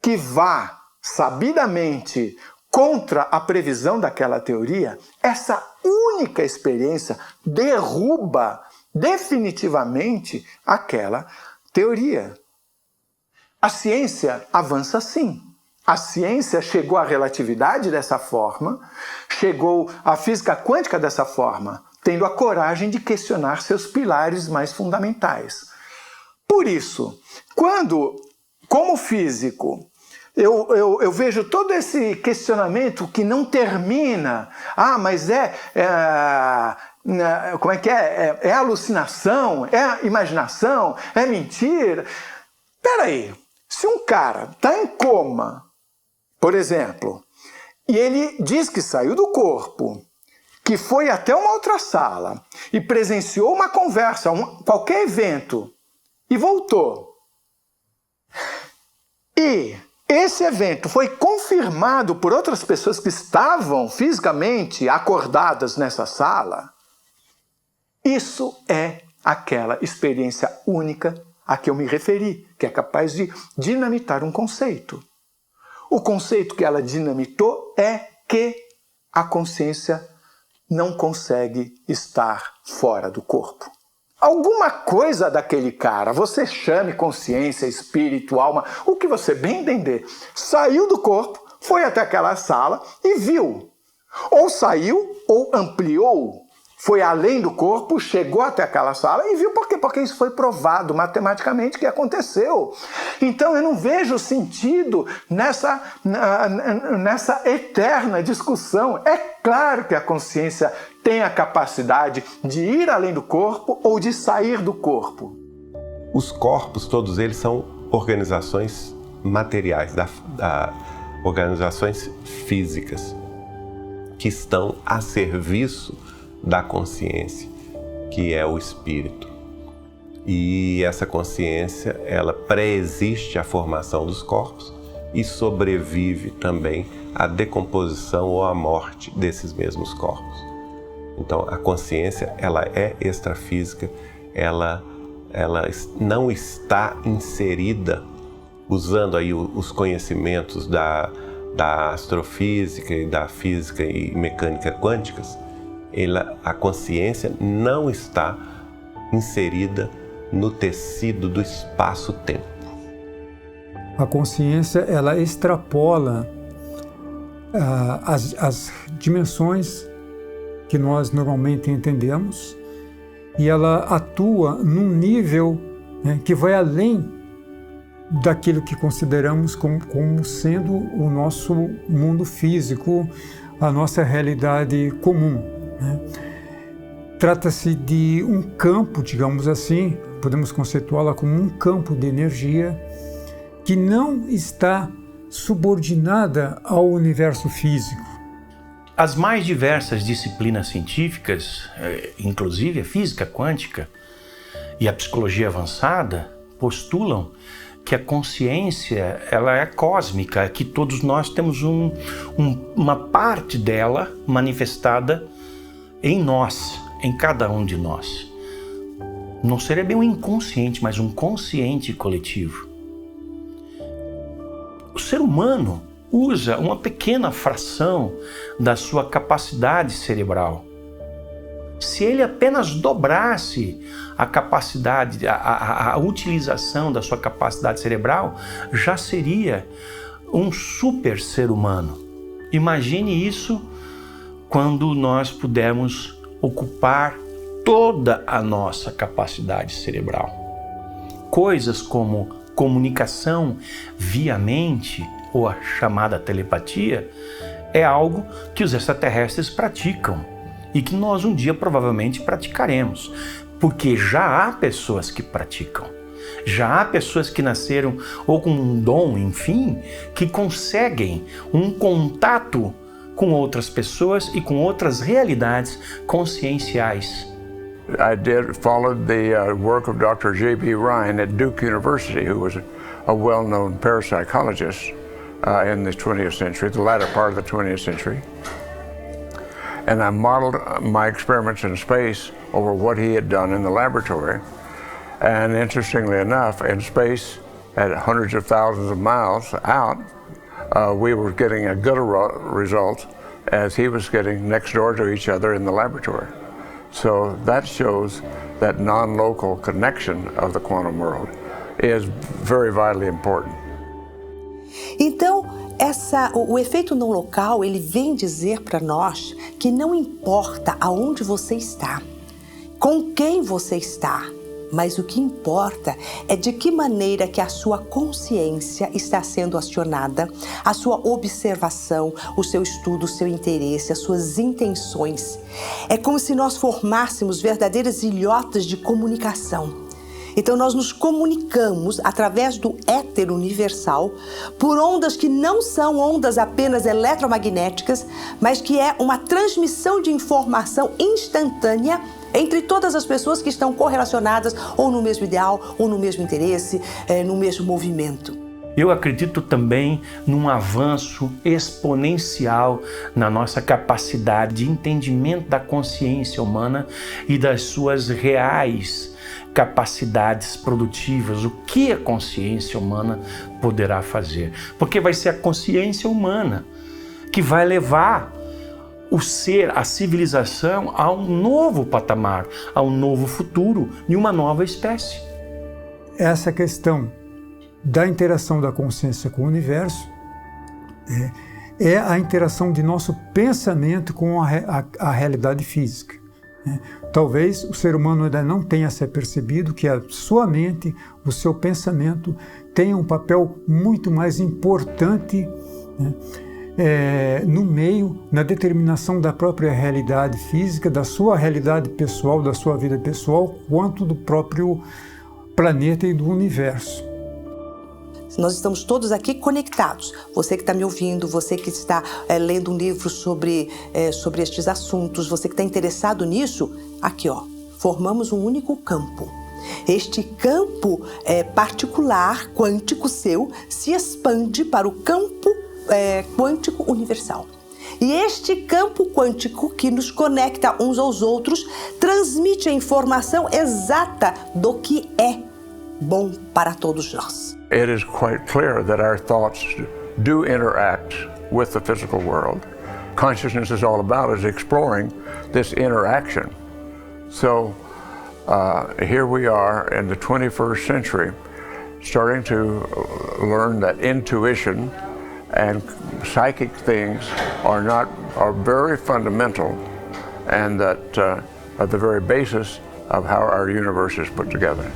que vá sabidamente contra a previsão daquela teoria, essa única experiência derruba definitivamente aquela teoria. A ciência avança assim. A ciência chegou à relatividade dessa forma, chegou à física quântica dessa forma, tendo a coragem de questionar seus pilares mais fundamentais. Por isso, quando, como físico, eu vejo todo esse questionamento que não termina, mas como é que é? É alucinação? É imaginação? É mentira? Espera aí, se um cara está em coma, por exemplo, e ele diz que saiu do corpo, que foi até uma outra sala e presenciou uma conversa, qualquer evento, e voltou. E esse evento foi confirmado por outras pessoas que estavam fisicamente acordadas nessa sala. Isso é aquela experiência única a que eu me referi, que é capaz de dinamitar um conceito. O conceito que ela dinamitou é que a consciência não consegue estar fora do corpo. Alguma coisa daquele cara, você chame consciência, espírito, alma, o que você bem entender, saiu do corpo, foi até aquela sala e viu. Ou saiu ou ampliou, foi além do corpo, chegou até aquela sala e viu por quê? Porque isso foi provado matematicamente que aconteceu. Então eu não vejo sentido nessa eterna discussão. É claro que a consciência tem a capacidade de ir além do corpo ou de sair do corpo. Os corpos, todos eles, são organizações materiais, organizações físicas, que estão a serviço da consciência, que é o espírito. E essa consciência, ela pré-existe à formação dos corpos e sobrevive também à decomposição ou à morte desses mesmos corpos. Então, a consciência, ela é extrafísica, ela não está inserida, usando aí os conhecimentos da astrofísica e da física e mecânica quânticas, a consciência não está inserida no tecido do espaço-tempo. A consciência, ela extrapola as dimensões que nós normalmente entendemos e ela atua num nível, né, que vai além daquilo que consideramos como sendo o nosso mundo físico, a nossa realidade comum. Trata-se de um campo, digamos assim, podemos conceituá-la como um campo de energia que não está subordinada ao universo físico. As mais diversas disciplinas científicas, inclusive a física quântica e a psicologia avançada, postulam que a consciência, ela é cósmica, que todos nós temos uma parte dela manifestada em nós, em cada um de nós. Não seria bem um inconsciente, mas um consciente coletivo. O ser humano usa uma pequena fração da sua capacidade cerebral. Se ele apenas dobrasse a capacidade, a utilização da sua capacidade cerebral, já seria um super ser humano. Imagine isso quando nós pudermos ocupar toda a nossa capacidade cerebral. Coisas como comunicação via mente, ou a chamada telepatia, é algo que os extraterrestres praticam e que nós um dia provavelmente praticaremos, porque já há pessoas que praticam. Já há pessoas que nasceram ou com um dom, enfim, que conseguem um contato com outras pessoas e com outras realidades conscienciais. I followed the work of Dr. J.B. Ryan at Duke University, who was a well-known parapsychologist in the 20th century, the latter part of the 20th century. And I modeled my experiments in space over what he had done in the laboratory. And interestingly enough, in space, at hundreds of thousands of miles out, we were getting a good result as he was getting next door to each other in the laboratory. So that shows that non-local connection of the quantum world is very vitally important. Então, o efeito não local, ele vem dizer para nós que não importa aonde você está, com quem você está, mas o que importa é de que maneira que a sua consciência está sendo acionada, a sua observação, o seu estudo, o seu interesse, as suas intenções. É como se nós formássemos verdadeiras ilhotas de comunicação. Então nós nos comunicamos através do éter universal por ondas que não são ondas apenas eletromagnéticas, mas que é uma transmissão de informação instantânea entre todas as pessoas que estão correlacionadas ou no mesmo ideal, ou no mesmo interesse, no mesmo movimento. Eu acredito também num avanço exponencial na nossa capacidade de entendimento da consciência humana e das suas reais capacidades produtivas, o que a consciência humana poderá fazer. Porque vai ser a consciência humana que vai levar o ser, a civilização, a um novo patamar, a um novo futuro e uma nova espécie. Essa questão da interação da consciência com o universo é a interação de nosso pensamento com a realidade física. Talvez o ser humano ainda não tenha se apercebido que a sua mente, o seu pensamento, tem um papel muito mais importante no meio, na determinação da própria realidade física, da sua realidade pessoal, da sua vida pessoal, quanto do próprio planeta e do universo. Nós estamos todos aqui conectados. Você que está me ouvindo, você que está lendo um livro sobre estes assuntos, você que está interessado nisso, aqui ó, formamos um único campo. Este campo particular, quântico seu, se expande para o campo quântico universal. E este campo quântico que nos conecta uns aos outros transmite a informação exata do que é bom para todos nós. It is quite clear that our thoughts do interact with the physical world. Consciousness is all about is exploring this interaction. So here we are in the 21st century, starting to learn that intuition and psychic things are very fundamental, and that are the very basis of how our universe is put together.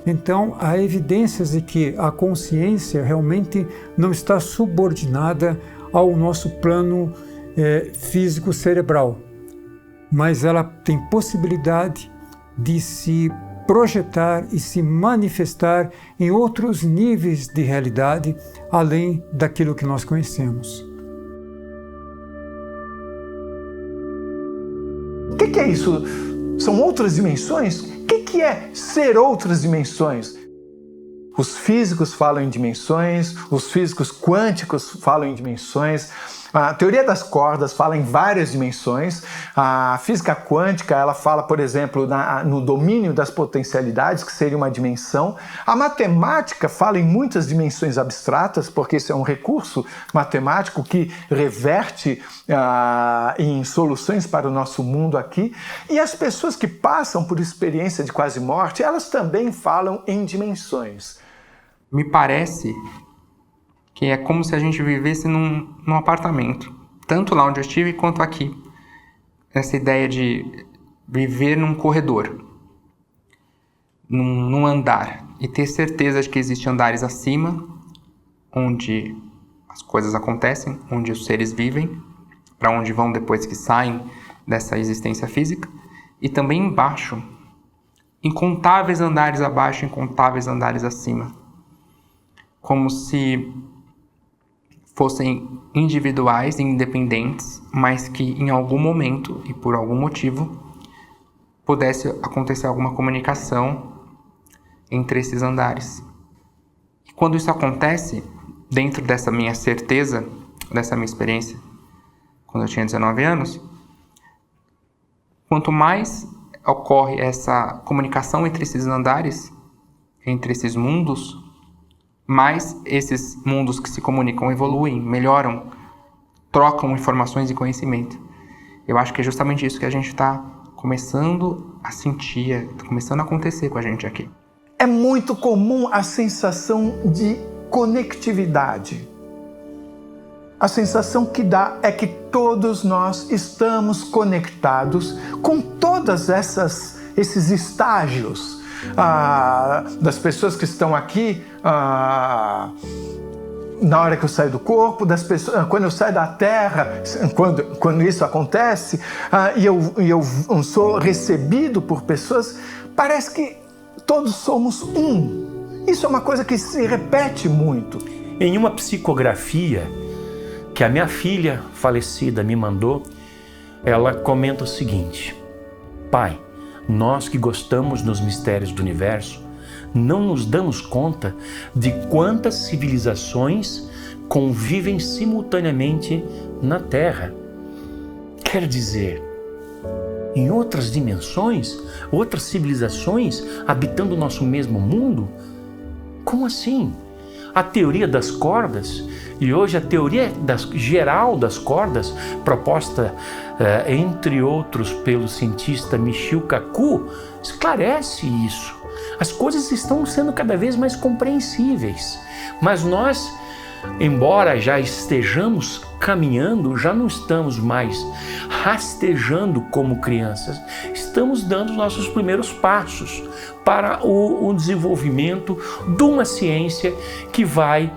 Então, há evidências de que a consciência realmente não está subordinada ao nosso plano físico cerebral, mas ela tem possibilidade de se projetar e se manifestar em outros níveis de realidade, além daquilo que nós conhecemos. O que é isso? São outras dimensões? O que é ser outras dimensões? Os físicos falam em dimensões, os físicos quânticos falam em dimensões, a teoria das cordas fala em várias dimensões, a física quântica ela fala, por exemplo, no domínio das potencialidades, que seria uma dimensão. A matemática fala em muitas dimensões abstratas, porque isso é um recurso matemático que reverte em soluções para o nosso mundo aqui. E as pessoas que passam por experiência de quase morte, elas também falam em dimensões. Me parece que é como se a gente vivesse num apartamento, tanto lá onde eu estive quanto aqui. Essa ideia de viver num corredor, num andar, e ter certeza de que existem andares acima, onde as coisas acontecem, onde os seres vivem, para onde vão depois que saem dessa existência física, e também embaixo, incontáveis andares abaixo, incontáveis andares acima. Como se fossem individuais e independentes, mas que em algum momento e por algum motivo pudesse acontecer alguma comunicação entre esses andares. E quando isso acontece, dentro dessa minha certeza, dessa minha experiência, quando eu tinha 19 anos, quanto mais ocorre essa comunicação entre esses andares, entre esses mundos, mais esses mundos que se comunicam evoluem, melhoram, trocam informações e conhecimento. Eu acho que é justamente isso que a gente está começando a sentir, começando a acontecer com a gente aqui. É muito comum a sensação de conectividade. A sensação que dá é que todos nós estamos conectados com todas esses estágios das pessoas que estão aqui na hora que eu saio do corpo, das pessoas, quando eu saio da Terra, quando isso acontece, e eu sou recebido por pessoas, parece que todos somos um. Isso é uma coisa que se repete muito. Em uma psicografia que a minha filha falecida me mandou, ela comenta o seguinte: Pai, nós que gostamos dos mistérios do universo, não nos damos conta de quantas civilizações convivem simultaneamente na Terra. Quer dizer, em outras dimensões, outras civilizações habitando o nosso mesmo mundo? Como assim? A teoria das cordas, e hoje a teoria geral das cordas, proposta entre outros pelo cientista Michio Kaku, esclarece isso. As coisas estão sendo cada vez mais compreensíveis, mas nós, embora já estejamos caminhando, já não estamos mais rastejando como crianças, estamos dando nossos primeiros passos para o desenvolvimento de uma ciência que vai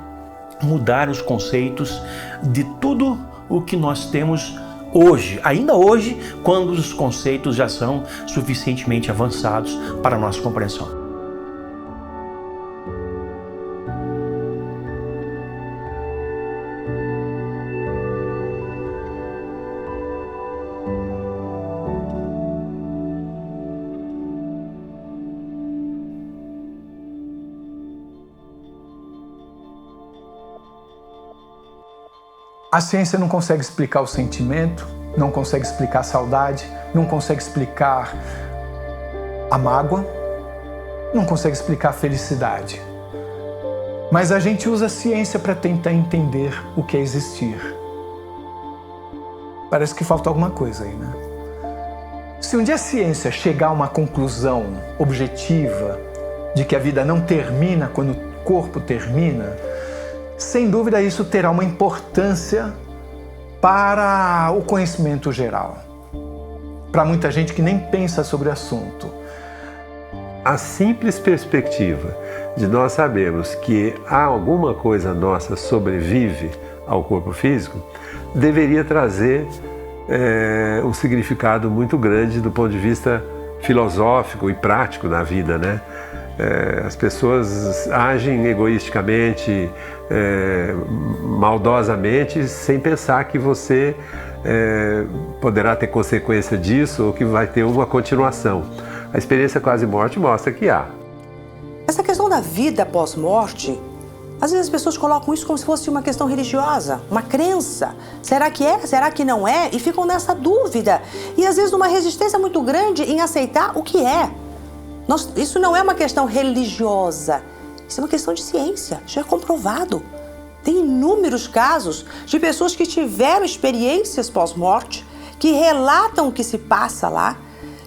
mudar os conceitos de tudo o que nós temos hoje, ainda hoje, quando os conceitos já são suficientemente avançados para a nossa compreensão. A ciência não consegue explicar o sentimento, não consegue explicar a saudade, não consegue explicar a mágoa, não consegue explicar a felicidade. Mas a gente usa a ciência para tentar entender o que é existir. Parece que falta alguma coisa aí, né? Se um dia a ciência chegar a uma conclusão objetiva de que a vida não termina quando o corpo termina, sem dúvida isso terá uma importância para o conhecimento geral, para muita gente que nem pensa sobre o assunto. A simples perspectiva de nós sabermos que alguma coisa nossa sobrevive ao corpo físico deveria trazer um significado muito grande do ponto de vista filosófico e prático na vida, né? As pessoas agem egoisticamente, maldosamente, sem pensar que você poderá ter consequência disso ou que vai ter uma continuação. A experiência quase-morte mostra que há. Essa questão da vida pós-morte, às vezes as pessoas colocam isso como se fosse uma questão religiosa, uma crença. Será que é? Será que não é? E ficam nessa dúvida. E às vezes numa resistência muito grande em aceitar o que é. Isso não é uma questão religiosa, isso é uma questão de ciência, já é comprovado. Tem inúmeros casos de pessoas que tiveram experiências pós-morte, que relatam o que se passa lá,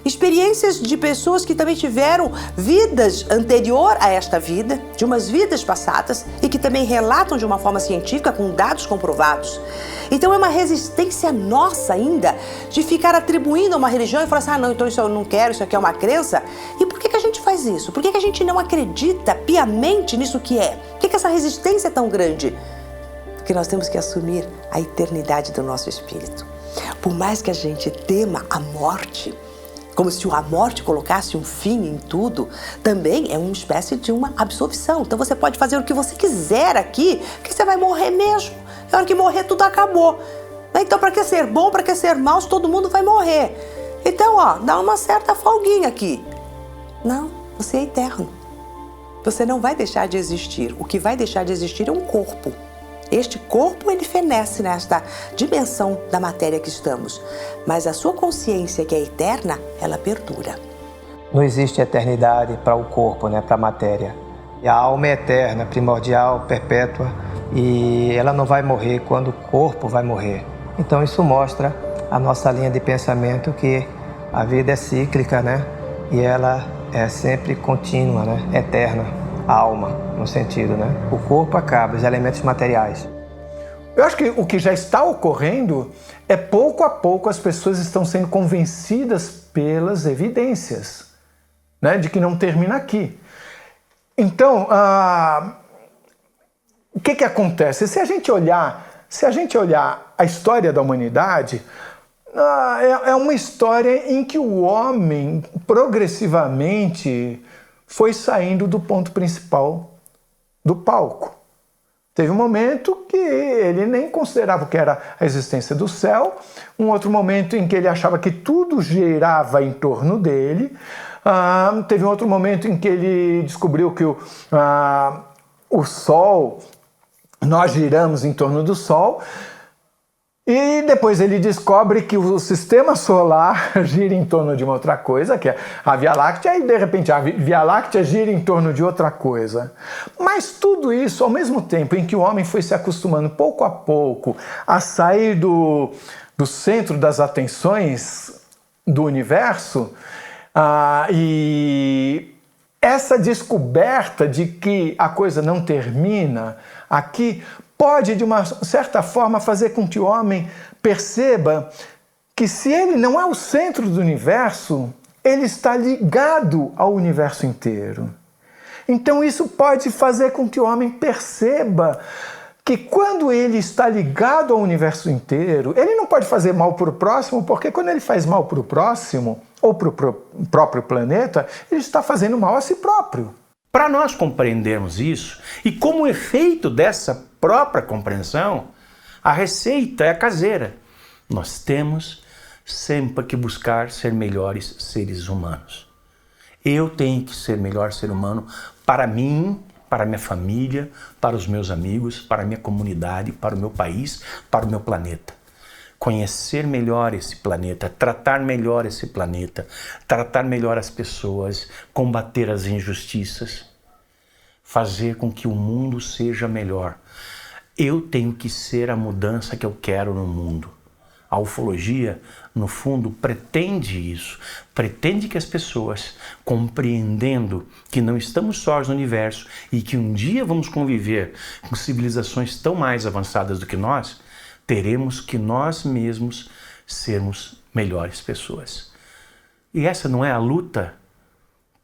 experiências de pessoas que também tiveram vidas anterior a esta vida, de umas vidas passadas, e que também relatam de uma forma científica, com dados comprovados. Então é uma resistência nossa ainda de ficar atribuindo a uma religião e falar assim, não, então isso eu não quero, isso aqui é uma crença. E por que a gente faz isso? Por que a gente não acredita piamente nisso que é? Por que essa resistência é tão grande? Porque nós temos que assumir a eternidade do nosso espírito. Por mais que a gente tema a morte, como se a morte colocasse um fim em tudo, também é uma espécie de uma absolvição. Então você pode fazer o que você quiser aqui, que você vai morrer mesmo. Na hora que morrer, tudo acabou. Então, para que ser bom, para que ser mal, se todo mundo vai morrer? Então, dá uma certa folguinha aqui. Não, você é eterno. Você não vai deixar de existir. O que vai deixar de existir é um corpo. Este corpo, ele fenece nesta dimensão da matéria que estamos. Mas a sua consciência, que é eterna, ela perdura. Não existe eternidade para o corpo, né, para a matéria. E a alma é eterna, primordial, perpétua, e ela não vai morrer quando o corpo vai morrer. Então isso mostra a nossa linha de pensamento que a vida é cíclica, né? E ela é sempre contínua, né? Eterna, a alma, no sentido, né? O corpo acaba, os elementos materiais. Eu acho que o que já está ocorrendo é pouco a pouco as pessoas estão sendo convencidas pelas evidências, né? De que não termina aqui. Então, o que acontece? Se a gente olhar a história da humanidade, é uma história em que o homem progressivamente foi saindo do ponto principal do palco. Teve um momento que ele nem considerava que era a existência do céu, um outro momento em que ele achava que tudo girava em torno dele, Teve um outro momento em que ele descobriu que o Sol, nós giramos em torno do Sol, e depois ele descobre que o sistema solar gira em torno de uma outra coisa, que é a Via Láctea, e de repente a Via Láctea gira em torno de outra coisa. Mas tudo isso, ao mesmo tempo em que o homem foi se acostumando pouco a pouco a sair do centro das atenções do universo, e essa descoberta de que a coisa não termina aqui pode, de uma certa forma, fazer com que o homem perceba que, se ele não é o centro do universo, ele está ligado ao universo inteiro. Então isso pode fazer com que o homem perceba que, quando ele está ligado ao universo inteiro, ele não pode fazer mal para o próximo, porque quando ele faz mal para o próximo ou para o próprio planeta, ele está fazendo mal a si próprio. Para nós compreendermos isso, e como efeito dessa própria compreensão, a receita é caseira. Nós temos sempre que buscar ser melhores seres humanos. Eu tenho que ser melhor ser humano para mim, para a minha família, para os meus amigos, para a minha comunidade, para o meu país, para o meu planeta. Conhecer melhor esse planeta, tratar melhor esse planeta, tratar melhor as pessoas, combater as injustiças, fazer com que o mundo seja melhor. Eu tenho que ser a mudança que eu quero no mundo. A ufologia, no fundo, pretende isso. Pretende que as pessoas, compreendendo que não estamos sós no universo e que um dia vamos conviver com civilizações tão mais avançadas do que nós, teremos que nós mesmos sermos melhores pessoas. E essa não é a luta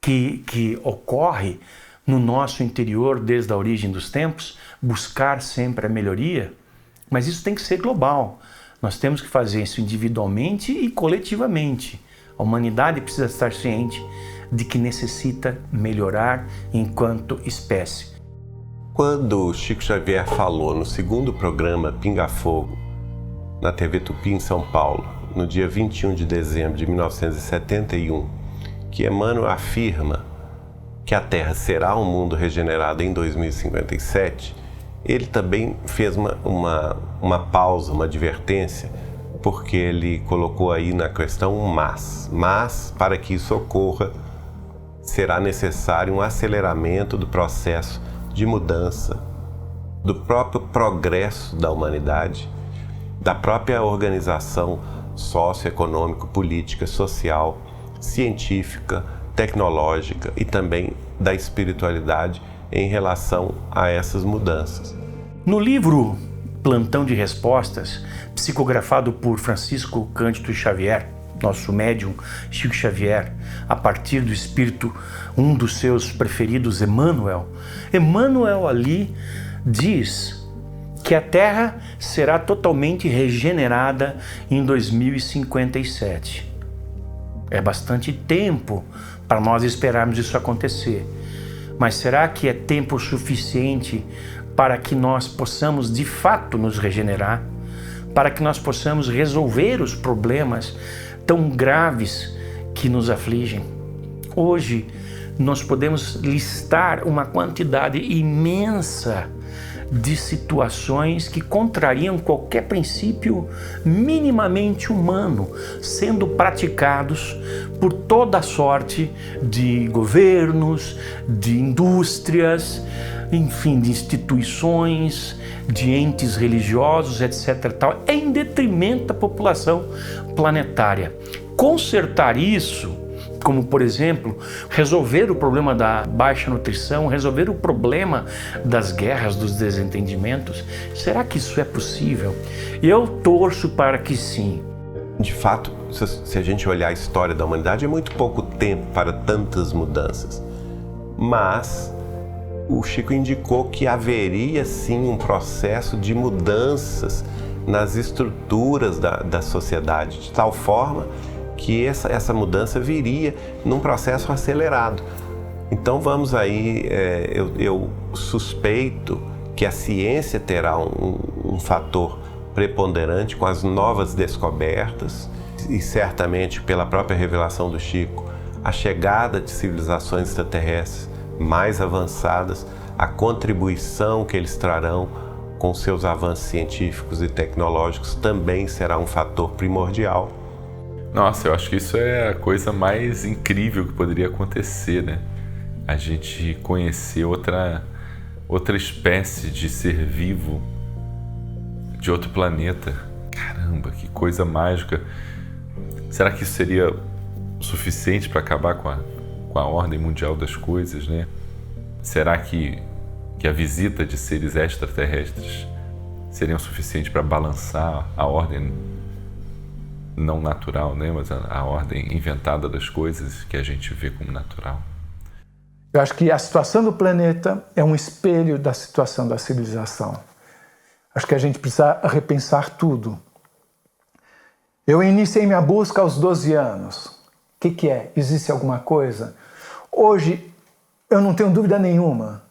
que ocorre no nosso interior desde a origem dos tempos, buscar sempre a melhoria? Mas isso tem que ser global. Nós temos que fazer isso individualmente e coletivamente. A humanidade precisa estar ciente de que necessita melhorar enquanto espécie. Quando Chico Xavier falou no segundo programa Pinga Fogo, na TV Tupi em São Paulo, no dia 21 de dezembro de 1971, que Emmanuel afirma que a Terra será um mundo regenerado em 2057, ele também fez uma pausa, uma advertência, porque ele colocou aí na questão um mas. Mas, para que isso ocorra, será necessário um aceleramento do processo de mudança, do próprio progresso da humanidade, da própria organização socioeconômica, política, social, científica, tecnológica e também da espiritualidade em relação a essas mudanças. No livro Plantão de Respostas, psicografado por Francisco Cândido Xavier, nosso médium Chico Xavier, a partir do espírito, um dos seus preferidos, Emmanuel, ali diz que a Terra será totalmente regenerada em 2057. É bastante tempo para nós esperarmos isso acontecer. Mas será que é tempo suficiente para que nós possamos de fato nos regenerar? Para que nós possamos resolver os problemas tão graves que nos afligem? Hoje nós podemos listar uma quantidade imensa de situações que contrariam qualquer princípio minimamente humano, sendo praticados por toda sorte de governos, de indústrias, enfim, de instituições, de entes religiosos, etc. tal, em detrimento da população planetária. Consertar isso, como, por exemplo, resolver o problema da baixa nutrição, resolver o problema das guerras, dos desentendimentos, será que isso é possível? Eu torço para que sim. De fato, se a gente olhar a história da humanidade, é muito pouco tempo para tantas mudanças. Mas o Chico indicou que haveria sim um processo de mudanças nas estruturas da sociedade, de tal forma que essa mudança viria num processo acelerado. Então vamos aí, eu suspeito que a ciência terá um fator preponderante com as novas descobertas e certamente pela própria revelação do Chico, a chegada de civilizações extraterrestres mais avançadas, a contribuição que eles trarão com seus avanços científicos e tecnológicos também será um fator primordial. Nossa, eu acho que isso é a coisa mais incrível que poderia acontecer, né? A gente conhecer outra espécie de ser vivo de outro planeta. Caramba, que coisa mágica. Será que isso seria suficiente para acabar com a ordem mundial das coisas, né? Será que a visita de seres extraterrestres seria o suficiente para balançar a ordem não natural, né? Mas a ordem inventada das coisas que a gente vê como natural? Eu acho que a situação do planeta é um espelho da situação da civilização. Acho que a gente precisa repensar tudo. Eu iniciei minha busca aos 12 anos. O que é? Existe alguma coisa? Hoje, eu não tenho dúvida nenhuma,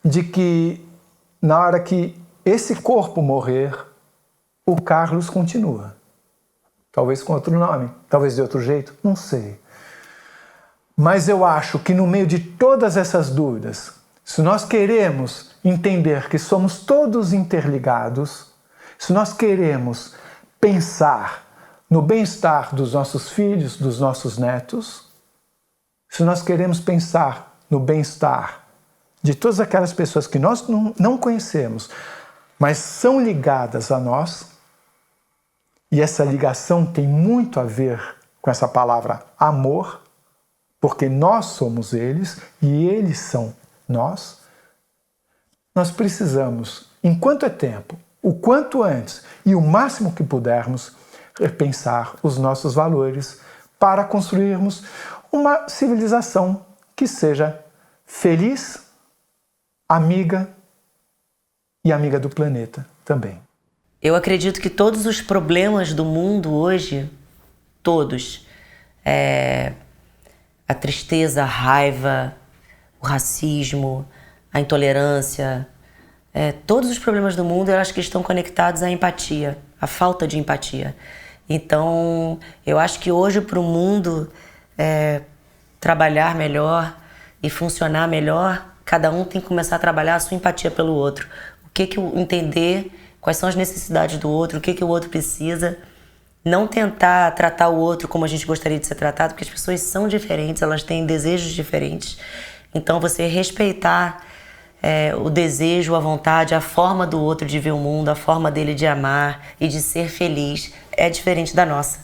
de que na hora que esse corpo morrer, o Carlos continua. Talvez com outro nome, talvez de outro jeito, não sei. Mas eu acho que no meio de todas essas dúvidas, se nós queremos entender que somos todos interligados, se nós queremos pensar no bem-estar dos nossos filhos, dos nossos netos, se nós queremos pensar no bem-estar de todas aquelas pessoas que nós não conhecemos, mas são ligadas a nós, e essa ligação tem muito a ver com essa palavra amor, porque nós somos eles e eles são nós, nós precisamos, enquanto é tempo, o quanto antes e o máximo que pudermos, repensar os nossos valores para construirmos uma civilização que seja feliz, amiga e amiga do planeta também. Eu acredito que todos os problemas do mundo hoje, todos, a tristeza, a raiva, o racismo, a intolerância, todos os problemas do mundo, eu acho que estão conectados à empatia, à falta de empatia. Então, eu acho que hoje para o mundo trabalhar melhor e funcionar melhor, cada um tem que começar a trabalhar a sua empatia pelo outro. Entender quais são as necessidades do outro, o que o outro precisa. Não tentar tratar o outro como a gente gostaria de ser tratado, porque as pessoas são diferentes, elas têm desejos diferentes. Então, você respeitar o desejo, a vontade, a forma do outro de ver o mundo, a forma dele de amar e de ser feliz é diferente da nossa.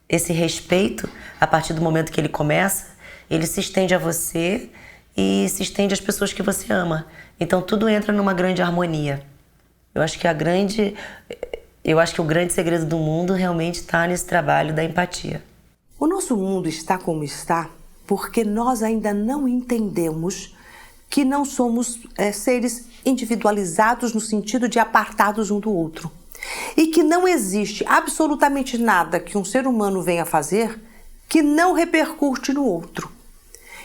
Esse respeito, a partir do momento que ele começa, ele se estende a você e se estende às pessoas que você ama. Então, tudo entra numa grande harmonia. Eu acho que o grande segredo do mundo realmente está nesse trabalho da empatia. O nosso mundo está como está porque nós ainda não entendemos que não somos seres individualizados no sentido de apartados um do outro. E que não existe absolutamente nada que um ser humano venha fazer que não repercute no outro.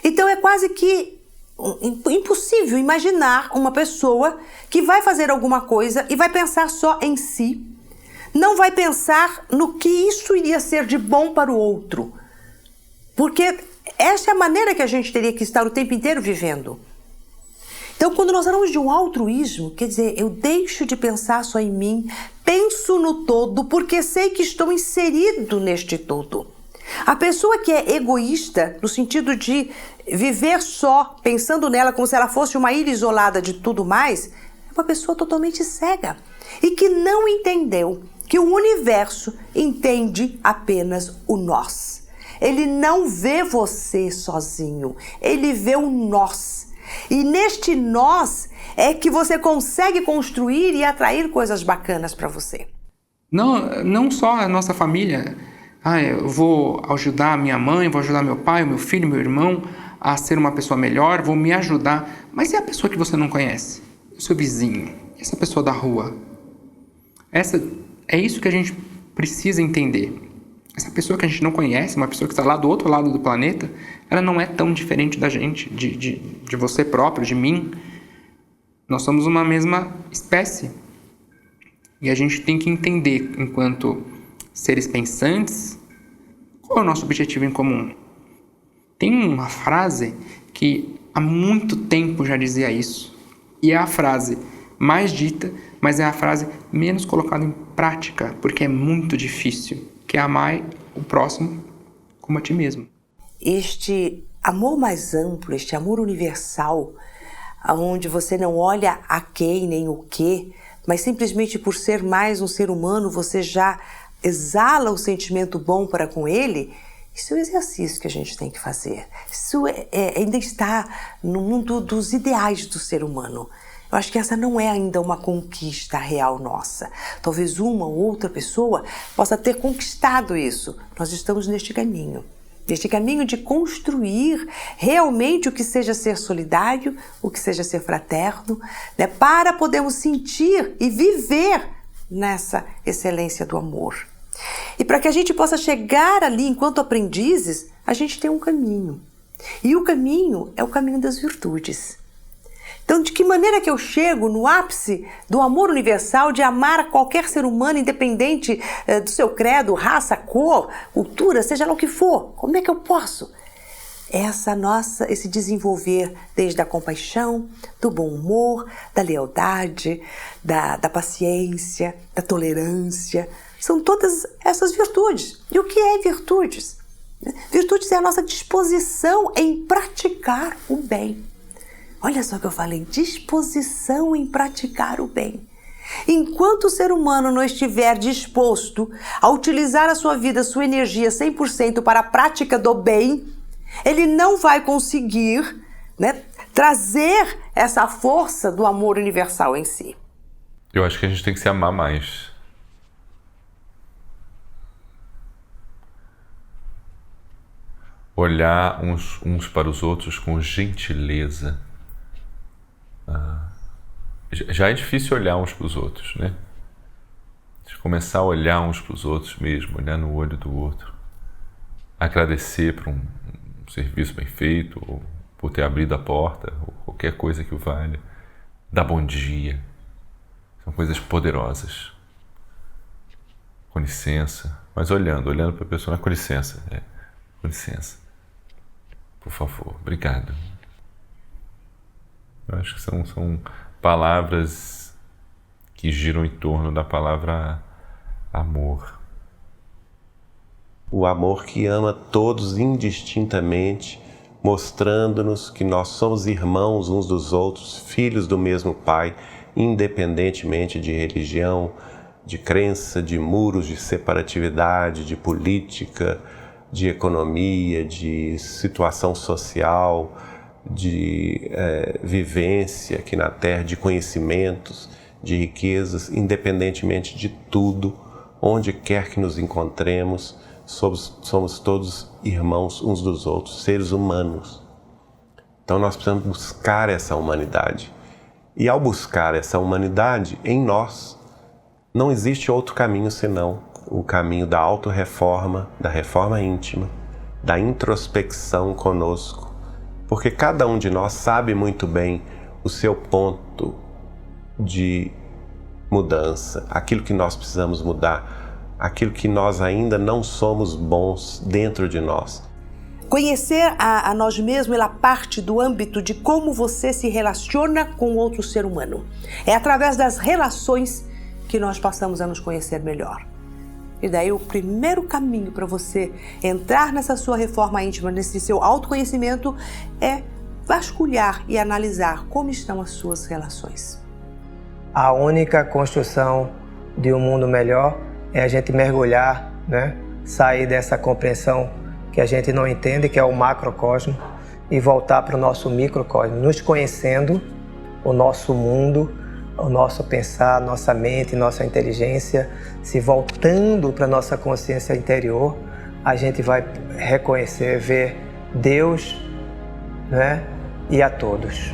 Então é quase que impossível imaginar uma pessoa que vai fazer alguma coisa e vai pensar só em si, não vai pensar no que isso iria ser de bom para o outro. Porque essa é a maneira que a gente teria que estar o tempo inteiro vivendo. Então, quando nós falamos de um altruísmo, quer dizer, eu deixo de pensar só em mim, penso no todo, porque sei que estou inserido neste todo. A pessoa que é egoísta, no sentido de viver só, pensando nela como se ela fosse uma ilha isolada de tudo mais, é uma pessoa totalmente cega e que não entendeu que o universo entende apenas o nós. Ele não vê você sozinho, ele vê o nós. E neste nós é que você consegue construir e atrair coisas bacanas para você. Não só a nossa família. Eu vou ajudar minha mãe, vou ajudar meu pai, meu filho, meu irmão a ser uma pessoa melhor, vou me ajudar. Mas e a pessoa que você não conhece? O seu vizinho? Essa pessoa da rua? É isso que a gente precisa entender. Essa pessoa que a gente não conhece, uma pessoa que está lá do outro lado do planeta, ela não é tão diferente da gente, de você próprio, de mim. Nós somos uma mesma espécie. E a gente tem que entender, enquanto seres pensantes, Qual é o nosso objetivo em comum? Tem uma frase que há muito tempo já dizia isso, e é a frase mais dita, mas é a frase menos colocada em prática, porque é muito difícil, que é amar o próximo como a ti mesmo. Este amor mais amplo, este amor universal, onde você não olha a quem nem o que, mas simplesmente por ser mais um ser humano, você já exala o sentimento bom para com ele. Isso é um exercício que a gente tem que fazer. Isso ainda está no mundo dos ideais do ser humano. Eu acho que essa não é ainda uma conquista real nossa. Talvez uma ou outra pessoa possa ter conquistado isso. Nós estamos neste caminho de construir realmente o que seja ser solidário, o que seja ser fraterno, né, para podermos sentir e viver nessa excelência do amor. E para que a gente possa chegar ali enquanto aprendizes, a gente tem um caminho. E o caminho é o caminho das virtudes. Então, de que maneira que eu chego no ápice do amor universal, de amar qualquer ser humano, independente do seu credo, raça, cor, cultura, seja lá o que for? Como é que eu posso? Esse desenvolver desde a compaixão, do bom humor, da lealdade, da paciência, da tolerância. São todas essas virtudes. E o que é virtudes? Virtudes é a nossa disposição em praticar o bem. Olha só que eu falei, disposição em praticar o bem. Enquanto o ser humano não estiver disposto a utilizar a sua vida, a sua energia 100% para a prática do bem, ele não vai conseguir, né, trazer essa força do amor universal em si. Eu acho que a gente tem que se amar mais. Olhar uns para os outros com gentileza. Já é difícil olhar uns para os outros, né? Começar a olhar uns para os outros mesmo, olhar no olho do outro. Agradecer por um serviço bem feito, ou por ter abrido a porta, ou qualquer coisa que o valha. Dar bom dia. São coisas poderosas. Com licença. Mas olhando para a pessoa, com licença. Com licença. Por favor, obrigado. Eu acho que são palavras que giram em torno da palavra amor. O amor que ama todos indistintamente, mostrando-nos que nós somos irmãos uns dos outros, filhos do mesmo Pai, independentemente de religião, de crença, de muros de separatividade, de política, de economia, de situação social, de vivência aqui na Terra, de conhecimentos, de riquezas, independentemente de tudo, onde quer que nos encontremos, somos todos irmãos uns dos outros, seres humanos. Então nós precisamos buscar essa humanidade. E ao buscar essa humanidade em nós, não existe outro caminho senão o caminho da autorreforma, da reforma íntima, da introspecção conosco. Porque cada um de nós sabe muito bem o seu ponto de mudança, aquilo que nós precisamos mudar, aquilo que nós ainda não somos bons dentro de nós. Conhecer a nós mesmos, ela parte do âmbito de como você se relaciona com outro ser humano. É através das relações que nós passamos a nos conhecer melhor. E daí o primeiro caminho para você entrar nessa sua reforma íntima, nesse seu autoconhecimento, é vasculhar e analisar como estão as suas relações. A única construção de um mundo melhor é a gente mergulhar, né? Sair dessa compreensão que a gente não entende, que é o macrocosmo, e voltar para o nosso microcosmo, nos conhecendo o nosso mundo, o nosso pensar, nossa mente, nossa inteligência, se voltando para a nossa consciência interior, a gente vai reconhecer, ver Deus, né? E a todos.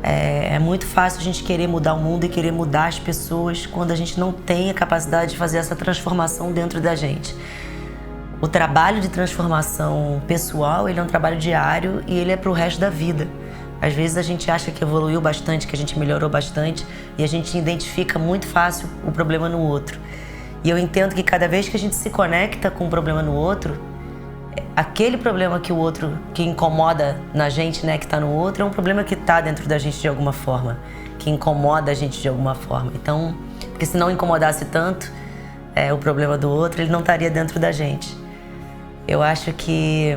É muito fácil a gente querer mudar o mundo e querer mudar as pessoas quando a gente não tem a capacidade de fazer essa transformação dentro da gente. O trabalho de transformação pessoal, ele é um trabalho diário e ele é para o resto da vida. Às vezes a gente acha que evoluiu bastante, que a gente melhorou bastante e a gente identifica muito fácil o problema no outro. E eu entendo que cada vez que a gente se conecta com um problema no outro, aquele problema que o outro, que incomoda na gente, né, que está no outro, é um problema que está dentro da gente de alguma forma, que incomoda a gente de alguma forma. Então, porque se não incomodasse tanto o problema do outro, ele não estaria dentro da gente. Eu acho que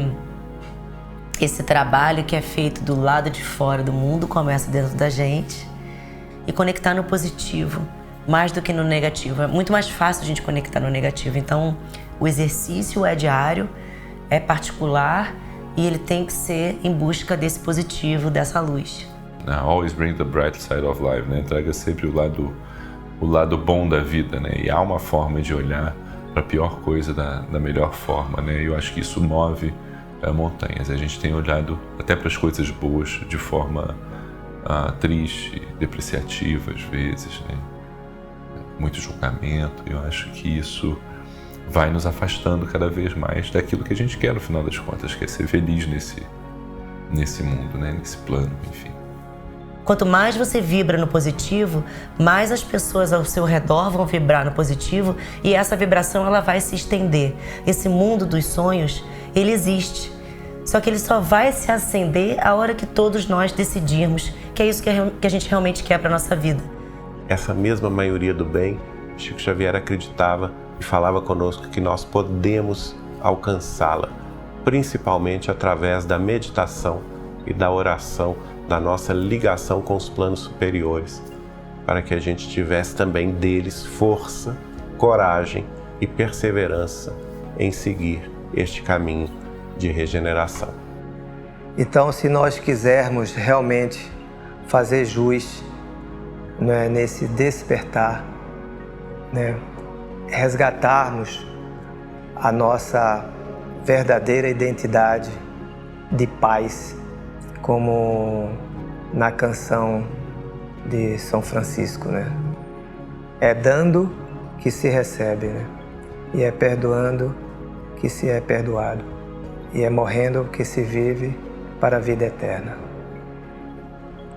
esse trabalho que é feito do lado de fora do mundo começa dentro da gente e conectar no positivo, mais do que no negativo. É muito mais fácil a gente conectar no negativo. Então, o exercício é diário, é particular e ele tem que ser em busca desse positivo, dessa luz. Always bring the bright side of life, né? Traga sempre o lado bom da vida, né? E há uma forma de olhar para a pior coisa da melhor forma, né? E eu acho que isso move montanhas. A gente tem olhado até para as coisas boas de forma triste, depreciativa às vezes, né? Muito julgamento. Eu acho que isso vai nos afastando cada vez mais daquilo que a gente quer no final das contas, que é ser feliz nesse mundo, né? Nesse plano, enfim. Quanto mais você vibra no positivo, mais as pessoas ao seu redor vão vibrar no positivo e essa vibração ela vai se estender. Esse mundo dos sonhos, ele existe. Só que ele só vai se acender a hora que todos nós decidirmos que é isso que a gente realmente quer para a nossa vida. Essa mesma maioria do bem, Chico Xavier acreditava e falava conosco que nós podemos alcançá-la, principalmente através da meditação e da oração, da nossa ligação com os planos superiores, para que a gente tivesse também deles força, coragem e perseverança em seguir este caminho de regeneração. Então, se nós quisermos realmente fazer jus, né, nesse despertar, né, resgatarmos a nossa verdadeira identidade de paz, como na canção de São Francisco, né? É dando que se recebe, né? E é perdoando que se é perdoado. E é morrendo que se vive para a vida eterna.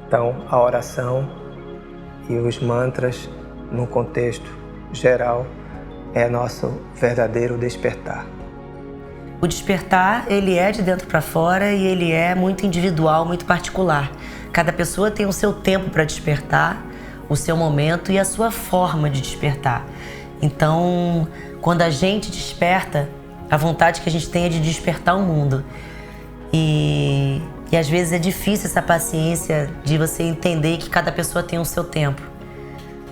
Então, a oração e os mantras, no contexto geral, é nosso verdadeiro despertar. O despertar, ele é de dentro para fora e ele é muito individual, muito particular. Cada pessoa tem o seu tempo para despertar, o seu momento e a sua forma de despertar. Então, quando a gente desperta, a vontade que a gente tem é de despertar o mundo. E às vezes é difícil essa paciência de você entender que cada pessoa tem o seu tempo.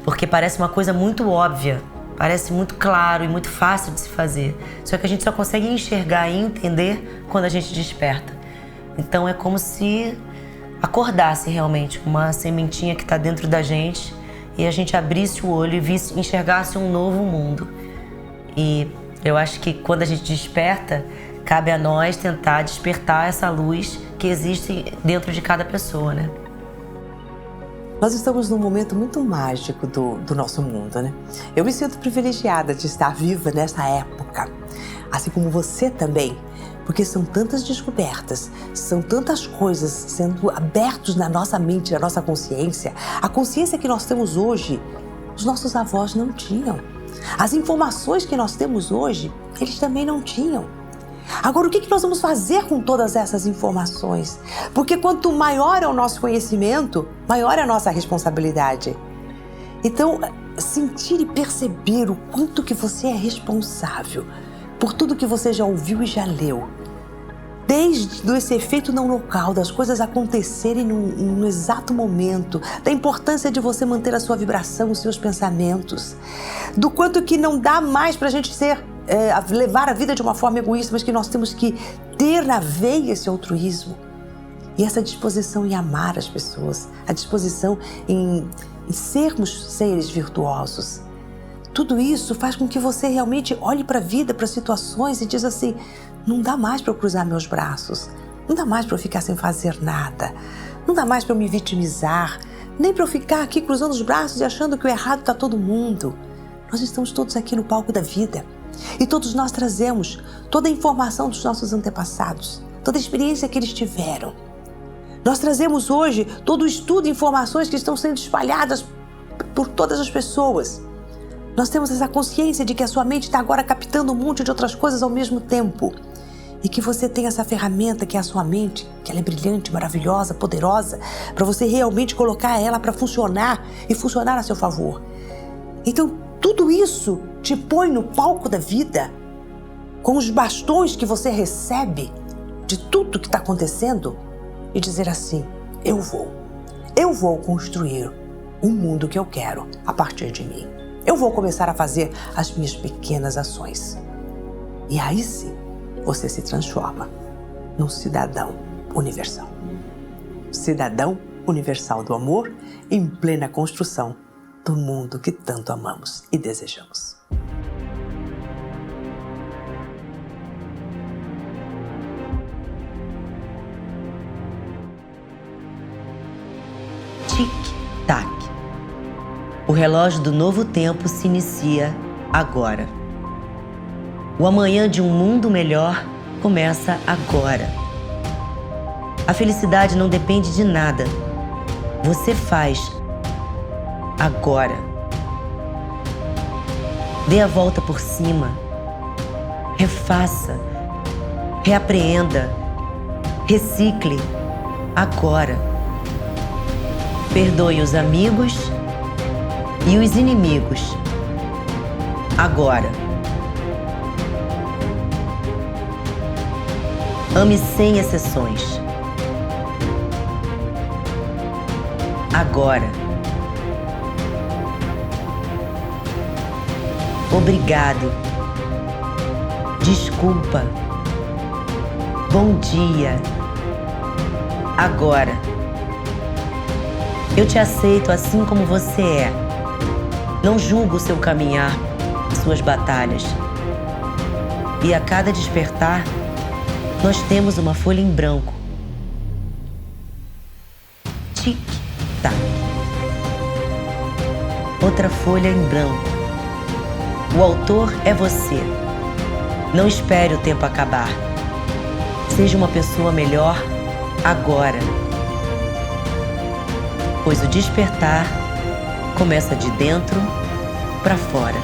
Porque parece uma coisa muito óbvia. Parece muito claro e muito fácil de se fazer. Só que a gente só consegue enxergar e entender quando a gente desperta. Então é como se acordasse realmente uma sementinha que está dentro da gente e a gente abrisse o olho e enxergasse um novo mundo. E eu acho que quando a gente desperta, cabe a nós tentar despertar essa luz que existe dentro de cada pessoa, né? Nós estamos num momento muito mágico do nosso mundo, né? Eu me sinto privilegiada de estar viva nessa época, assim como você também, porque são tantas descobertas, são tantas coisas sendo abertas na nossa mente, na nossa consciência. A consciência que nós temos hoje, os nossos avós não tinham. As informações que nós temos hoje, eles também não tinham. Agora, o que nós vamos fazer com todas essas informações? Porque quanto maior é o nosso conhecimento, maior é a nossa responsabilidade. Então, sentir e perceber o quanto que você é responsável por tudo que você já ouviu e já leu. Desde esse efeito não local, das coisas acontecerem no exato momento, da importância de você manter a sua vibração, os seus pensamentos, do quanto que não dá mais para a gente levar a vida de uma forma egoísta, mas que nós temos que ter na veia esse altruísmo e essa disposição em amar as pessoas, a disposição em sermos seres virtuosos. Tudo isso faz com que você realmente olhe para a vida, para as situações e diz assim: não dá mais para eu cruzar meus braços, não dá mais para eu ficar sem fazer nada, não dá mais para eu me vitimizar, nem para eu ficar aqui cruzando os braços e achando que o errado está todo mundo. Nós estamos todos aqui no palco da vida e todos nós trazemos toda a informação dos nossos antepassados, toda a experiência que eles tiveram. Nós trazemos hoje todo o estudo e informações que estão sendo espalhadas por todas as pessoas. Nós temos essa consciência de que a sua mente está agora captando um monte de outras coisas ao mesmo tempo. E que você tem essa ferramenta que é a sua mente, que ela é brilhante, maravilhosa, poderosa, para você realmente colocar ela para funcionar e funcionar a seu favor. Então, tudo isso te põe no palco da vida, com os bastões que você recebe de tudo que está acontecendo e dizer assim, eu vou construir o mundo que eu quero a partir de mim. Eu vou começar a fazer as minhas pequenas ações. E aí sim, você se transforma num cidadão universal. Cidadão universal do amor em plena construção do mundo que tanto amamos e desejamos. Tic-tac. O relógio do novo tempo se inicia agora. O amanhã de um mundo melhor começa agora. A felicidade não depende de nada. Você faz agora. Dê a volta por cima. Refaça. Reapreenda. Recicle. Agora. Perdoe os amigos e os inimigos. Agora. Ame sem exceções. Agora. Obrigado. Desculpa. Bom dia. Agora. Eu te aceito assim como você é. Não julgo o seu caminhar, suas batalhas. E a cada despertar, nós temos uma folha em branco. Tic-tac. Outra folha em branco. O autor é você. Não espere o tempo acabar. Seja uma pessoa melhor agora. Pois o despertar começa de dentro para fora.